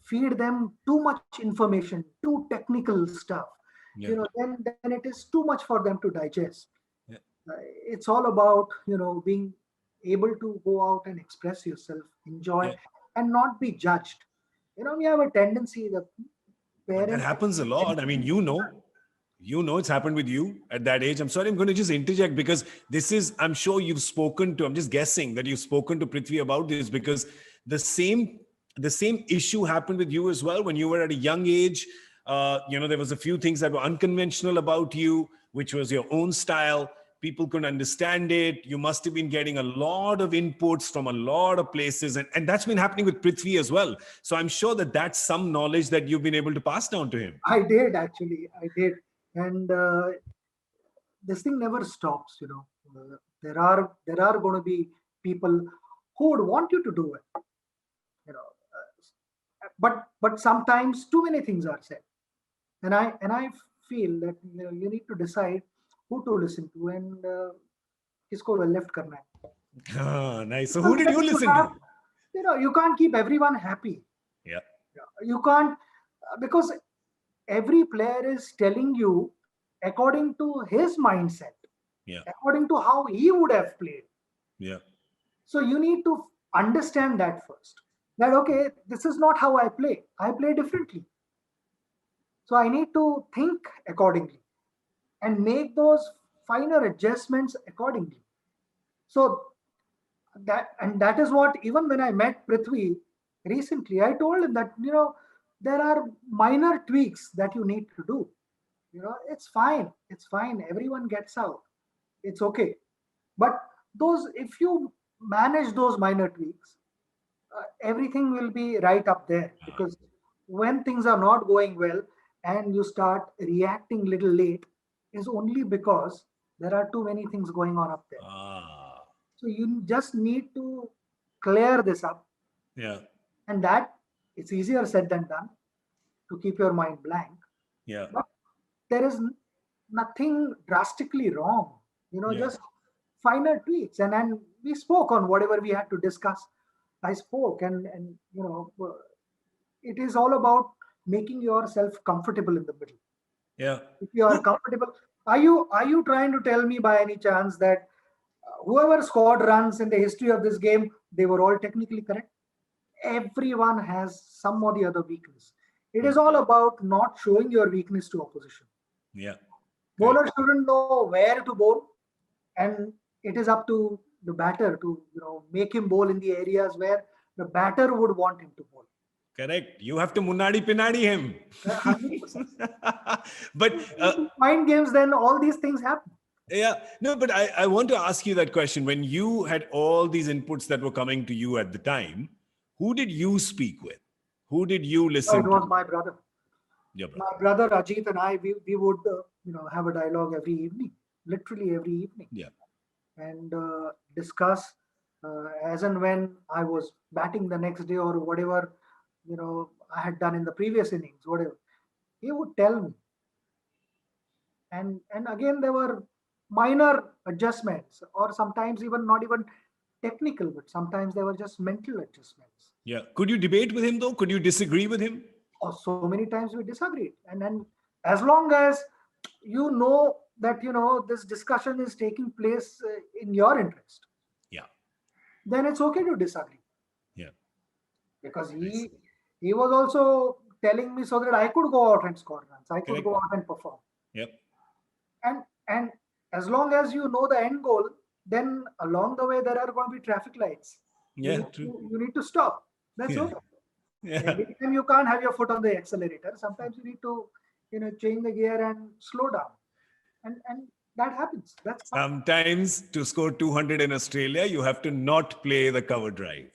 feed them too much information, too technical stuff, Yeah. then it is too much for them to digest. Yeah. It's all about, being able to go out and express yourself, enjoy, Yeah. and not be judged. We have a tendency that But that parents. happens a lot. I mean, it's happened with you at that age. I'm sorry, I'm going to just interject because this is, I'm sure you've spoken to, I'm just guessing that you've spoken to Prithvi about this because the same, the same issue happened with you as well when you were at a young age. There was a few things that were unconventional about you, which was your own style. People couldn't understand it. You must have been getting a lot of inputs from a lot of places. And that's been happening with Prithvi as well. So I'm sure that that's some knowledge that you've been able to pass down to him. I did, actually, I did. And this thing never stops. There are going to be people who would want you to do it. But sometimes too many things are said, and I feel that you need to decide who to listen to and kisko left karna hai. Ah, nice. So who Because did you then listen to? you can't keep everyone happy. Yeah. You can't, because every player is telling you according to his mindset, Yeah. according to how he would have played. Yeah. So you need to understand that first. That okay, this is not how I play. I play differently. So I need to think accordingly and make those finer adjustments accordingly. So that is what, even when I met Prithvi recently, I told him that there are minor tweaks that you need to do. It's fine. It's fine. Everyone gets out. It's okay. But those, if you manage those minor tweaks, everything will be right up there. Because when things are not going well and you start reacting little late, is only because there are too many things going on up there. Ah. So you just need to clear this up, Yeah. and that it's easier said than done to keep your mind blank. Yeah. But there is nothing drastically wrong. Yeah. Just finer tweaks, and we spoke on whatever we had to discuss. I spoke, and it is all about making yourself comfortable in the middle. Yeah. If you are comfortable, are you trying to tell me by any chance that whoever scored runs in the history of this game, they were all technically correct? Everyone has some or the other weakness. It is all about not showing your weakness to opposition. Yeah. Bowler shouldn't know where to bowl, and it is up to the batter to make him bowl in the areas where the batter would want him to bowl. Correct. You have to munadi pinadi him. 100%. But Mind games, then all these things happen. yeah, no, but I want to ask you that question. When you had all these inputs that were coming to you at the time, who did you speak with? Who did you No, listen it was to? my brother. Your brother. My brother Ajit and I, we would have a dialogue every evening, literally every evening, Yeah. and discuss as and when I was batting the next day or whatever I had done in the previous innings, whatever he would tell me, and again there were minor adjustments, or sometimes even not even technical, but sometimes they were just mental adjustments. Yeah. Could you debate with him though? Could you disagree with him? Or so many times we disagreed, and as long as that this discussion is taking place in your interest, Yeah. then it's okay to disagree, Yeah. because I see. he was also telling me so that I could go out and score runs, I could Correct. go out and perform. Yep. And as long as you know the end goal, then along the way there are going to be traffic lights. Yeah. True. You need to stop. That's Yeah. okay. Yeah. Every time you can't have your foot on the accelerator. Sometimes you need to change the gear and slow down, and that happens. That's fine. Sometimes to score 200 in Australia, you have to not play the cover drive.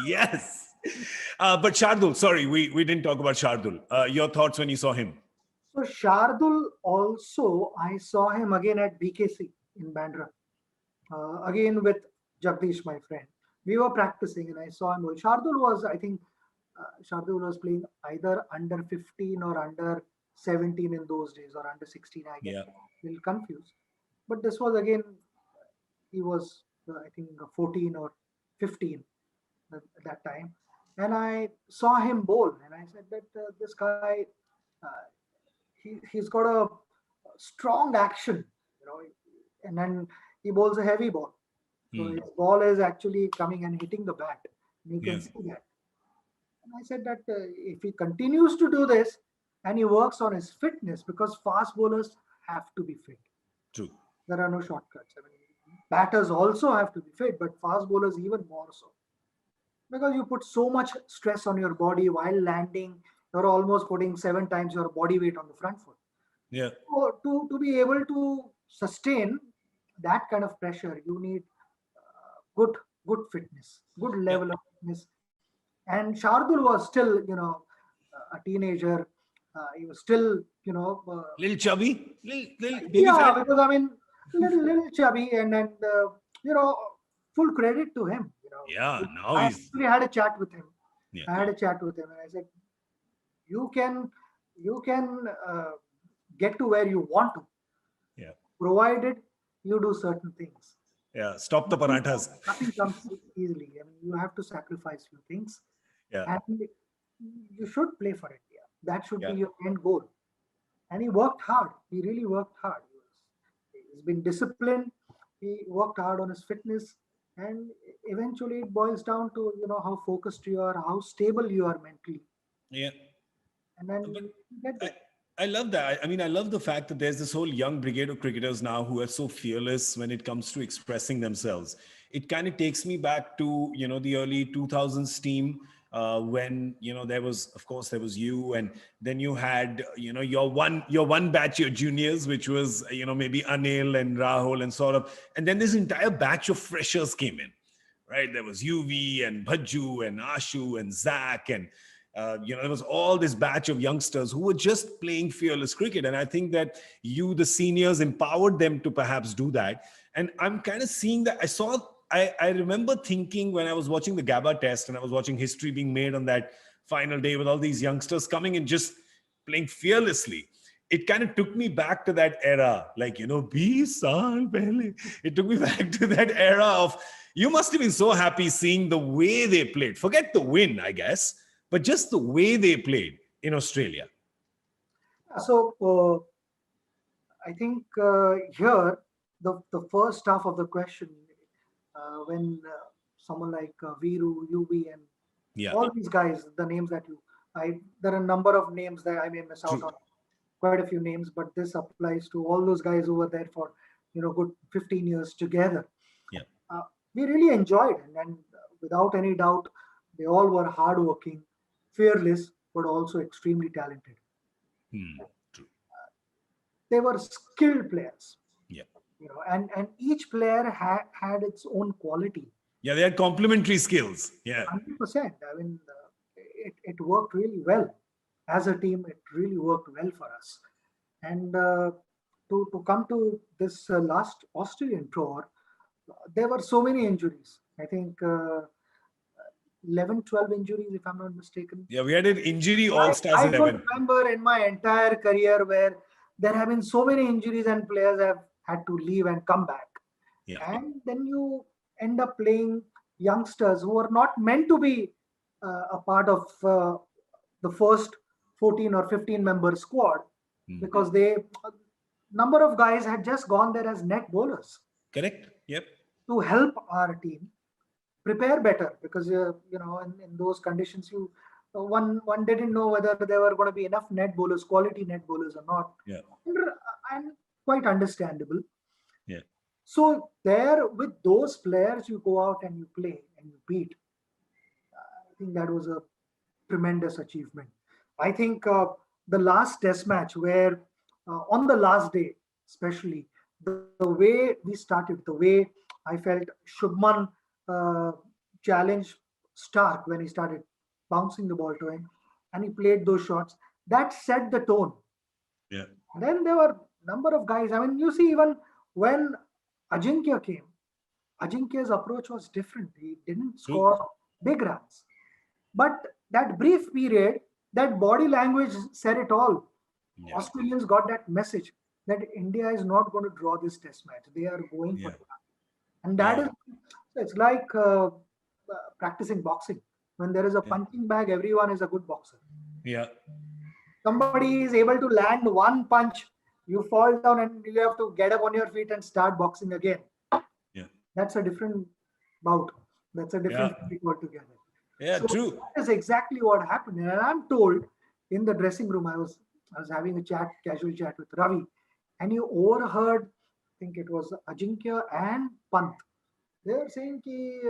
Yes. But Shardul, sorry, we didn't talk about Shardul. Your thoughts when you saw him? So Shardul also, I saw him again at BKC in Bandra. Again with Jagdish, my friend. We were practicing and I saw him. Shardul was, I think, Shardul was playing either under 15 or under 17 in those days, or under 16. I get Yeah. a little confused. But this was again, he was, I think, 14 or 15 at that time. And I saw him bowl, and I said that this guy, uh, he's got a strong action. and then he bowls a heavy ball. So his ball is actually coming and hitting the bat. You can Yes. see that. And I said that if he continues to do this and he works on his fitness, because fast bowlers have to be fit. True. There are no shortcuts. I mean, batters also have to be fit, but fast bowlers even more so. Because you put so much stress on your body while landing, you're almost putting 7 times your body weight on the front foot. Yeah. So to be able to sustain that kind of pressure, you need good fitness, good level of fitness. And Shardul was still, a teenager. He was still, Little chubby, little baby yeah, fat. because I mean, little chubby, and you know, full credit to him. Yeah, now I he's actually had a chat with him. yeah. I had a chat with him, and I said, "You can get to where you want to, Yeah. provided you do certain things. Yeah. Stop the parathas. Nothing comes easily. I mean, you have to sacrifice few things, Yeah. and you should play for India. That should Yeah. be your end goal." And he worked hard. He really worked hard. He's been disciplined. He worked hard on his fitness, and eventually it boils down to how focused you are, how stable you are mentally, Yeah. and then But you get there. I love that. I mean, I love the fact that there's this whole young brigade of cricketers now who are so fearless when it comes to expressing themselves. It kind of takes me back to, the early 2000s team when, there was, of course, there was you, and then you had, your one batch, your juniors, which was, maybe Anil and Rahul and sort of, and then this entire batch of freshers came in, right? There was UV and Bhajju and Ashu and Zach and there was all this batch of youngsters who were just playing fearless cricket. And I think that you, the seniors, empowered them to perhaps do that. And I'm kind of seeing that. I remember thinking when I was watching the Gabba test and I was watching history being made on that final day with all these youngsters coming and just playing fearlessly. It kind of took me back to that era, like, 20 saal pehle. It took me back to that era of, you must have been so happy seeing the way they played. Forget the win, I guess, but just the way they played in Australia. So I think here the first half of the question, when someone like Viru, UB, and Yeah. all these guys, the names that there are a number of names that I may miss out True. on, quite a few names, but this applies to all those guys who were there for good 15 years together. Yeah. We really enjoyed, and without any doubt, they all were hardworking, fearless, but also extremely talented. True. They were skilled players. Yeah. And each player had its own quality. Yeah, they had complementary skills. Yeah. 100%. I mean, it worked really well. As a team, it really worked well for us. And to come to this last Australian tour, there were so many injuries. I think 11, 12 injuries, if I'm not mistaken. Yeah, we had an injury all-stars I 11. don't remember in my entire career where there have been so many injuries and players have had to leave and come back. Yeah. And then you end up playing youngsters who are not meant to be a part of the first 14 or 15 member squad, because number of guys had just gone there as net bowlers. Correct. Yep. To help our team prepare better, because in those conditions one didn't know whether there were going to be enough net bowlers, quality net bowlers or not. Yeah. And quite understandable. Yeah. So there, with those players, you go out and you play and you beat. I think that was a tremendous achievement. I think the last test match where on the last day, especially the way we started, the way I felt Shubman challenged Stark when he started bouncing the ball to him and he played those shots, that set the tone. Yeah. Then there were a number of guys. I mean, you see, even when Ajinkya came, Ajinkya's approach was different. He didn't score big runs. But that brief period, that body language said it all. Yeah. Australians got that message that India is not going to draw this test match. They are going for it. And that is, it's like practicing boxing. When there is a punching bag, everyone is a good boxer. Yeah. Somebody is able to land one punch You fall down and you have to get up on your feet and start boxing again. Yeah. That's a different bout. That's a different thing altogether. Yeah, So true. that is exactly what happened. And I'm told in the dressing room, I was having a casual chat with Ravi, and you overheard, I think it was Ajinkya and Pant. They were saying कि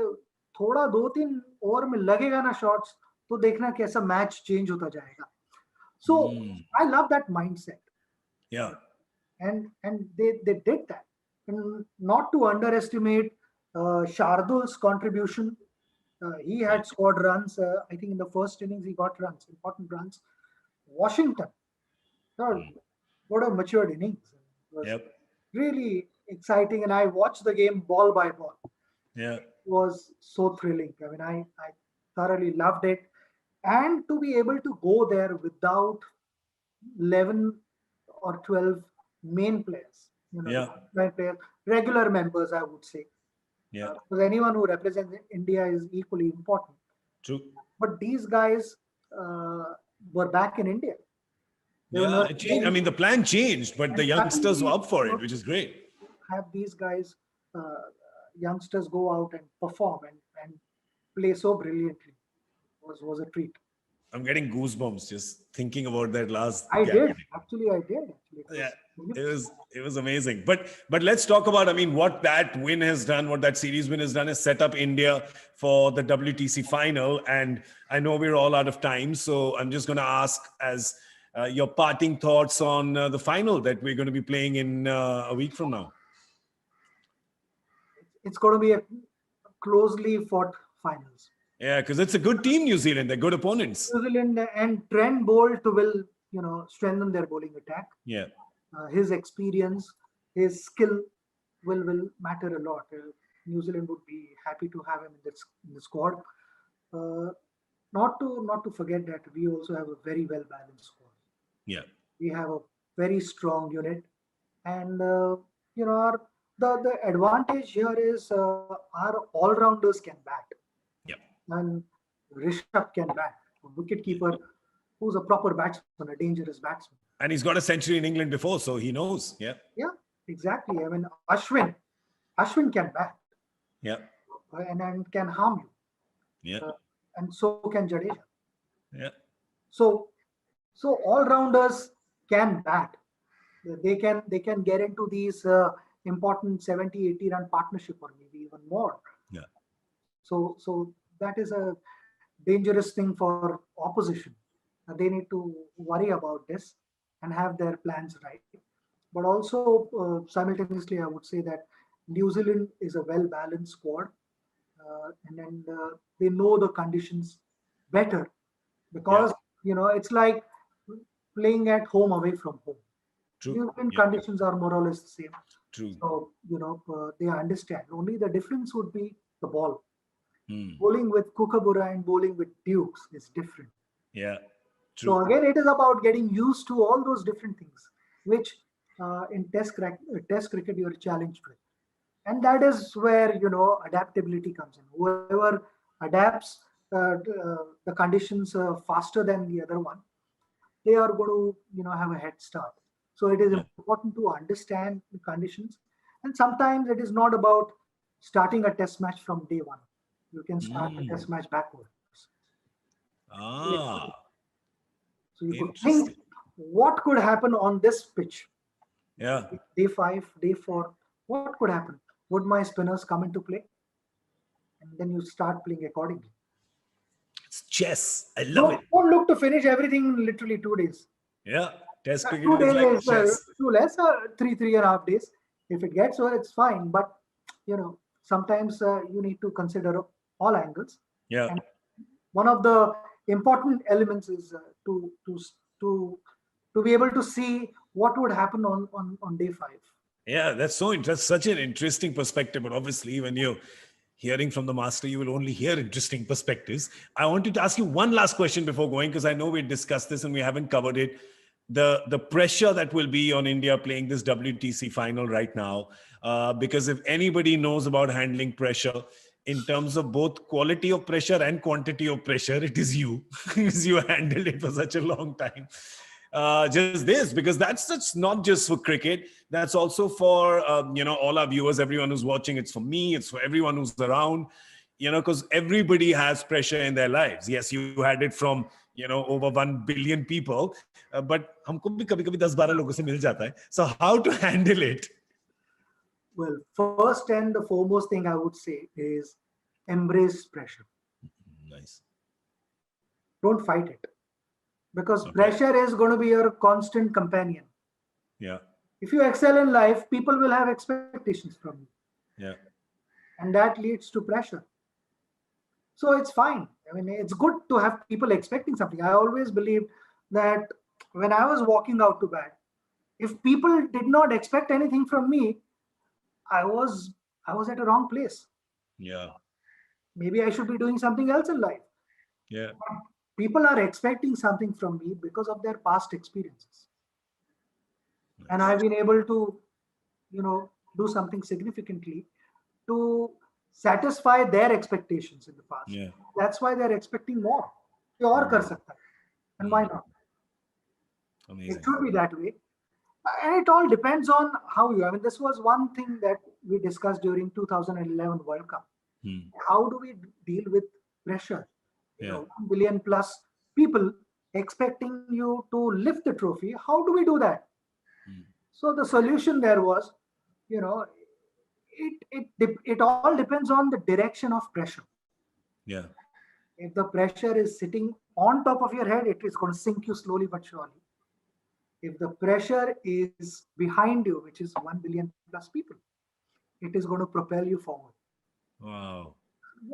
थोड़ा 2-3 over में लगेगा ना shots तो देखना कैसा match change होता जाएगा. So I love that mindset. Yeah. And they did that. And not to underestimate Shardul's contribution. He had scored runs. I think in the first innings he got runs, important runs. Washington, what a matured innings. It was really exciting, and I watched the game ball by ball. Yeah. It was so thrilling. I mean, I thoroughly loved it. And to be able to go there without 11 or 12 main players, main players, regular members, I would say. Yeah. Because anyone who represents India is equally important. True. But these guys were back in India. It changed. I mean, the plan changed, but the youngsters were up for it, which is great. Have these guys, youngsters, go out and perform and play so brilliantly was a treat. I'm getting goosebumps just thinking about that last. I did. Actually. Yeah, it was amazing. But let's talk about, I mean, what that win has done, what that series win has done is set up India for the WTC final. And I know we're all out of time, so I'm just going to ask as your parting thoughts on the final that we're going to be playing in a week from now. It's going to be a closely fought finals. Yeah, because it's a good team, New Zealand. They're good opponents. New Zealand and Trent Bolt will, strengthen their bowling attack. Yeah. His experience, his skill will matter a lot. New Zealand would be happy to have him in the squad. Not to forget that we also have a very well balanced squad. Yeah. We have a very strong unit, and the advantage here is our all rounders can bat. And Rishabh can bat. A wicketkeeper who's a proper batsman, a dangerous batsman. And he's got a century in England before, so he knows. Yeah. Yeah, exactly. I mean, Ashwin can bat. Yeah. And can harm you. Yeah. And so can Jadeja. Yeah. So all-rounders can bat. They can get into these important 70, 80 run partnership or maybe even more. Yeah. So that is a dangerous thing for opposition. They need to worry about this and have their plans right. But also simultaneously, I would say that New Zealand is a well-balanced squad, and they know the conditions better because it's like playing at home away from home. True. New Zealand conditions are more or less the same. True. So they understand. Only the difference would be the ball. Hmm. Bowling with Kookaburra and bowling with Dukes is different. Yeah. True. So again, it is about getting used to all those different things, which in Test cricket you're challenged with, and that is where adaptability comes in. Whoever adapts the conditions faster than the other one, they are going to have a head start. So it is important to understand the conditions, and sometimes it is not about starting a test match from day one. You can start a test match backwards. Ah. So you could think what could happen on this pitch. Yeah. Day 5, day 4, what could happen? Would my spinners come into play? And then you start playing accordingly. It's chess. I love it. Don't look to finish everything in literally 2 days. Yeah. Test cricket 2 is days like is chess. too less, 3.5 days. If it gets well, it's fine. But, sometimes you need to consider all angles. Yeah. And one of the important elements is to be able to see what would happen on day 5. Yeah, that's so interesting. Such an interesting perspective. But obviously, when you're hearing from the master, you will only hear interesting perspectives. I wanted to ask you one last question before going, because I know we discussed this and we haven't covered it. The pressure that will be on India playing this WTC final right now, because if anybody knows about handling pressure in terms of both quality of pressure and quantity of pressure, it is you, because you handled it for such a long time. just this, because that's not just for cricket. That's also for, all our viewers, everyone who's watching. It's for me. It's for everyone who's around, because everybody has pressure in their lives. Yes, you had it from, over 1 billion people, but humko bhi kabhi-kabhi 10-12 logon se mil jata hai. So how to handle it? Well, first and the foremost thing I would say is embrace pressure. Nice. Don't fight it, because Okay. pressure is going to be your constant companion. Yeah. If you excel in life, people will have expectations from you, Yeah. and that leads to pressure. So it's fine. I mean, it's good to have people expecting something. I always believed that when I was walking out to bed, if people did not expect anything from me, I was at a wrong place. Yeah. Maybe I should be doing something else in life. Yeah. People are expecting something from me because of their past experiences, and I've been able to, do something significantly to satisfy their expectations in the past. Yeah. That's why they're expecting more. ये और कर सकता है, and why not? Amazing. It should be that way. And it all depends on how you, I mean, this was one thing that we discussed during 2011 World Cup. How do we deal with pressure? Yeah. 1 billion plus people expecting you to lift the trophy. How do we do that? So the solution there was, it all depends on the direction of pressure. Yeah. If the pressure is sitting on top of your head, it is going to sink you slowly but surely. If the pressure is behind you, which is 1 billion plus people, it is going to propel you forward. Wow.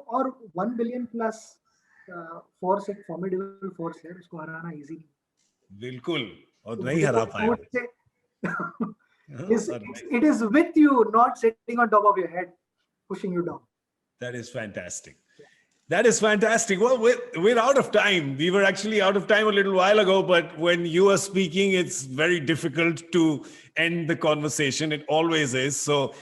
और 1 billion plus force, एक formidable force है, उसको हराना easy नहीं. बिल्कुल. और नहीं हरा I would पाएगा. say it is with you, not sitting on top of your head, pushing you down. That is fantastic. That is fantastic. Well, we're out of time. We were actually out of time a little while ago, but when you are speaking, it's very difficult to end the conversation. It always is. So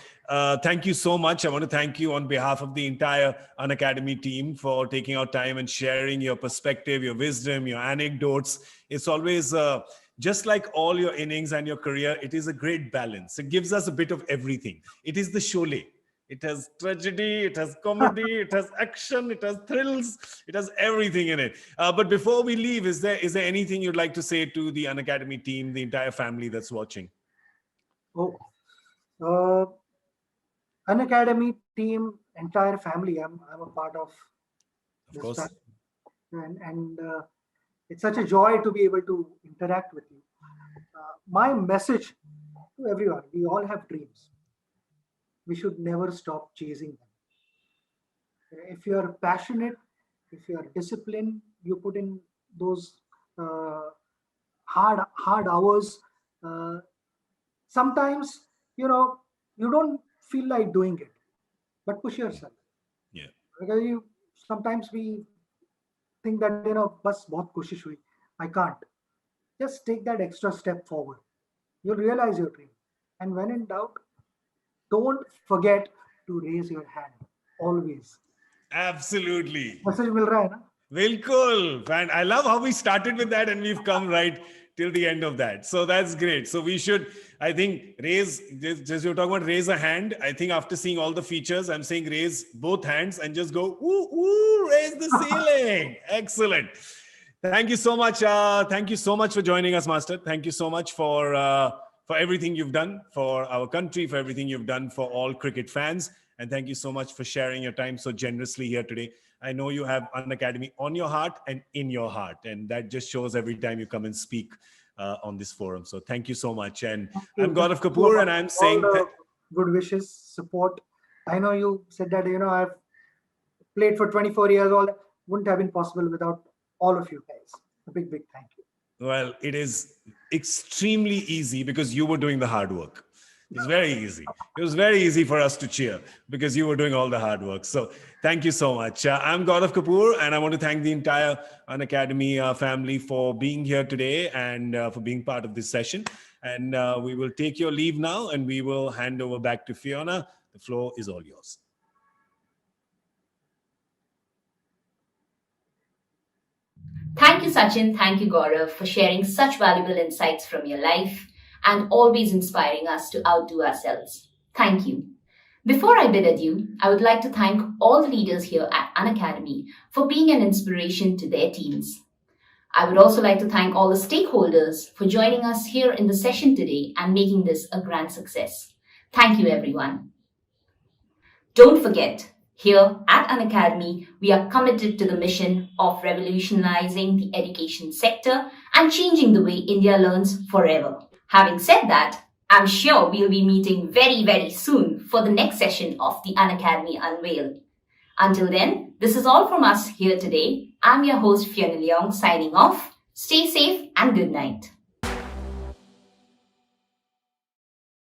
thank you so much. I want to thank you on behalf of the entire Unacademy team for taking out time and sharing your perspective, your wisdom, your anecdotes. It's always just like all your innings and your career, it is a great balance. It gives us a bit of everything. It is the Sholay. It has tragedy, it has comedy, it has action, it has thrills, it has everything in it. But before we leave, is there anything you'd like to say to the Unacademy team, the entire family that's watching? Oh, Unacademy team, entire family. I'm a part of this course. family, and it's such a joy to be able to interact with you. My message to everyone: we all have dreams. We should never stop chasing them. If you are passionate, if you are disciplined, you put in those hard hours. Sometimes you don't feel like doing it, but push yourself. Yeah. Because sometimes we think that बस बहुत कोशिश हुई, I can't. Just take that extra step forward. You'll realize your dream. And when in doubt, don't forget to raise your hand. Always. Absolutely. Message मिल रहा है ना? Bilkul. And I love how we started with that and we've come right till the end of that. So that's great. So we should, I think, raise, just you're talking about raise a hand. I think after seeing all the features, I'm saying raise both hands and just go, ooh, raise the ceiling. Excellent. Thank you so much. Thank you so much for joining us, Master. Thank you so much for everything you've done for our country, for everything you've done for all cricket fans. And thank you so much for sharing your time so generously here today. I know you have Unacademy on your heart and in your heart. And that just shows every time you come and speak on this forum. So thank you so much. And I'm Gaurav Kapoor and I'm saying good wishes, support. I know you said that, I've played for 24 years. All that wouldn't have been possible without all of you guys. A big thank you. Well, it is extremely easy because you were doing the hard work. It's very easy. It was very easy for us to cheer because you were doing all the hard work. So thank you so much. I'm Gaurav Kapoor, and I want to thank the entire Unacademy family for being here today and for being part of this session. And we will take your leave now, and we will hand over back to Fiona. The floor is all yours. Thank you, Sachin. Thank you, Gaurav, for sharing such valuable insights from your life and always inspiring us to outdo ourselves. Thank you. Before I bid adieu, I would like to thank all the leaders here at Unacademy for being an inspiration to their teams. I would also like to thank all the stakeholders for joining us here in the session today and making this a grand success. Thank you, everyone. Don't forget, here at Unacademy, we are committed to the mission of revolutionizing the education sector and changing the way India learns forever. Having said that, I'm sure we'll be meeting very, very soon for the next session of the Unacademy Unveil. Until then, this is all from us here today. I'm your host Fiona Leong signing off. Stay safe and good night.